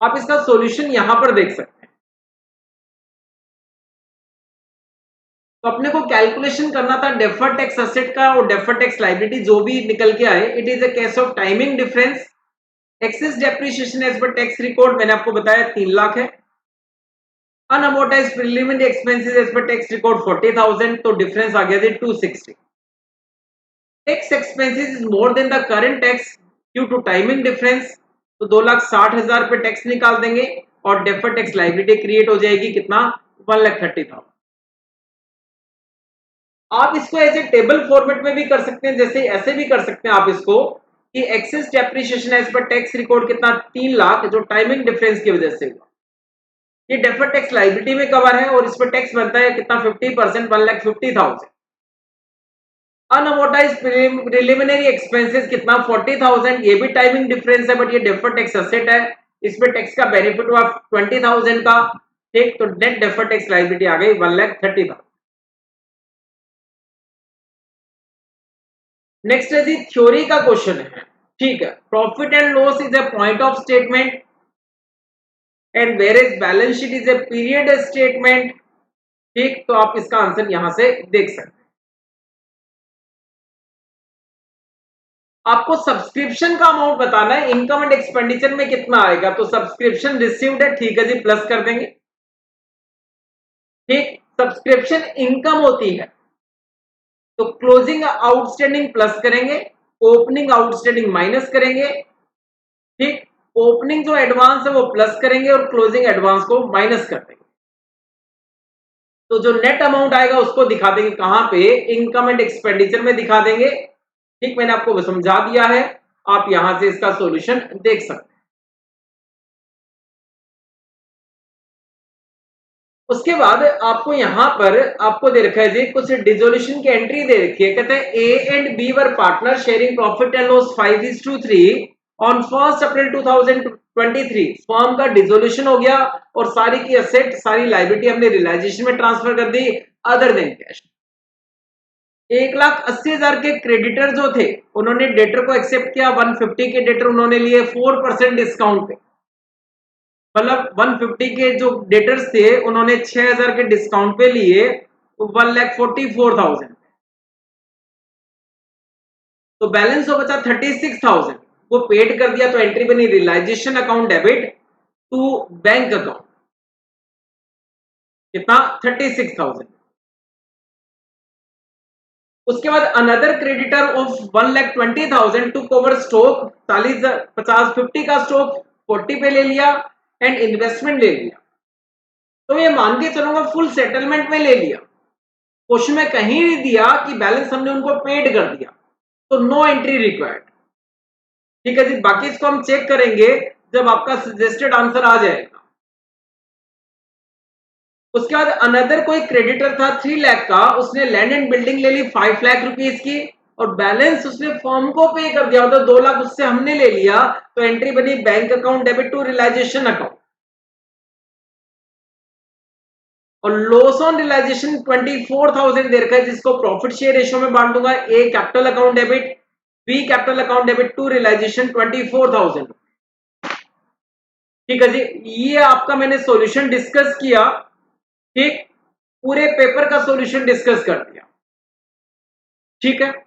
आप इसका सॉल्यूशन यहां पर देख सकते हैं। तो अपने को कैलकुलेशन करना था डेफर्ड टैक्स असेट का और डेफर्ड टैक्स लायबिलिटी जो भी निकल के आए, it is a case of timing difference. Excess depreciation as per tax record मैंने आपको बताया 3 लाख है। Unamortized preliminary expenses as per tax record 40,000, तो डिफरेंस आ गया 260। Tax expenses is more than the current tax due to timing difference, तो 2,60,000 पे tax निकाल देंगे और डेफर्ड टैक्स लायबिलिटी क्रिएट हो जाएगी कितना 1,30,000। आप इसको ऐसे टेबल फॉर्मेट में भी कर सकते हैं, जैसे ऐसे भी कर सकते हैं आप इसको कि excess depreciation as per tax record कितना 3 लाख, जो टाइमिंग डिफरेंस की वजह से हुआ। ये डेफर्ड टैक्स लायबिलिटी में कवर है और इस पर टैक्स बनता है कितना 50%, 1,50,000। अनअमोर्टाइज्ड प्रिलिमिनरी एक्सपेंसेस कितना 40,000, ये भी टाइमिंग डिफरेंस है बट ये डेफर्ड टैक्स एसेट है, इसमें टैक्स का बेनिफिट हुआ 20,000 का। ठीक, तो नेट डेफर्ड टैक्स लायबिलिटी आ गई 1,30,000। नेक्स्ट है जी थ्योरी का क्वेश्चन है। ठीक है, profit and loss is a point of statement and whereas is balance sheet is a period statement. ठीक, तो आप इसका आंसर यहां से देख सकते हैं। आपको सब्सक्रिप्शन का अमाउंट बताना है, इनकम एंड एक्सपेंडिचर में कितना आएगा, तो सब्सक्रिप्शन रिसीव्ड है, ठीक है जी, प्लस कर देंगे। ठीक, सब्सक्रिप्शन इनकम होती है तो क्लोजिंग आउटस्टैंडिंग प्लस करेंगे, ओपनिंग आउटस्टैंडिंग माइनस करेंगे। ठीक, ओपनिंग जो एडवांस है वो प्लस करेंगे और क्लोजिंग एडवांस को माइनस कर देंगे। तो जो नेट अमाउंट आएगा उसको दिखा देंगे कहां पे, इनकम एंड एक्सपेंडिचर में दिखा देंगे। ठीक, मैंने आपको समझा दिया है, आप यहां से इसका सॉल्यूशन देख सकते हैं। उसके बाद आपको यहां पर आपको दे रखा है जी कुछ डिसोल्यूशन की एंट्री दे रखी है। कहते हैं A and B were partner sharing profit and loss 5:3 on 1 April 2023। Firm का डिसोल्यूशन हो गया और सारी की एसेट सारी लायबिलिटी हमने रियलाइजेशन में ट्रांसफर कर दी अदर देन कैश। 1,80,000 के क्रेडिटर जो थे उन्होंने डेटर को एक्सेप्ट किया, 150 के डेटर उन्होंने लिए 4% डिस्काउंट पे, मतलब 150 के जो डेटर्स थे उन्होंने 6,000 के डिस्काउंट पे लिए, तो 1,44,000, तो बैलेंस हो बचा 36,000, वो पेड कर दिया, तो एंट्री बनी realisation account debit to bank account, कितना 36,000। उसके बाद another creditor of 1,20,000 to cover stock, 50 का स्टॉक 40 पे ले लिया एंड इन्वेस्टमेंट ले लिया, तो ये मान के चलूंगा फुल सेटलमेंट में ले लिया। क्वेश्चन में कहीं नहीं दिया कि बैलेंस हमने उनको पेड कर दिया, तो नो एंट्री रिक्वायर्ड। ठीक है जी, बाकी इसको हम चेक करेंगे जब आपका सजेस्टेड आंसर आ जाएगा। उसके बाद अनदर कोई क्रेडिटर था 3 लाख का, उसने लैंड एंड बिल्डिंग ले ली 5 लाख रुपीज की और बैलेंस उसने फर्म को पे कर दिया, तो 2 लाख उससे हमने ले लिया, तो एंट्री बनी bank account debit to realisation account. और लॉस ऑन रियलाइजेशन 24,000 दे रखा है, जिसको प्रॉफिट शेयर रेशियो में बांट दूंगा, A capital account debit, B capital account debit to realisation 24,000। ठीक है जी, ये आपका मैंने सॉल्यूशन डिस्कस किया। ठीक, पूरे पेपर का सॉल्यूशन डिस्कस कर दिया। ठीक है।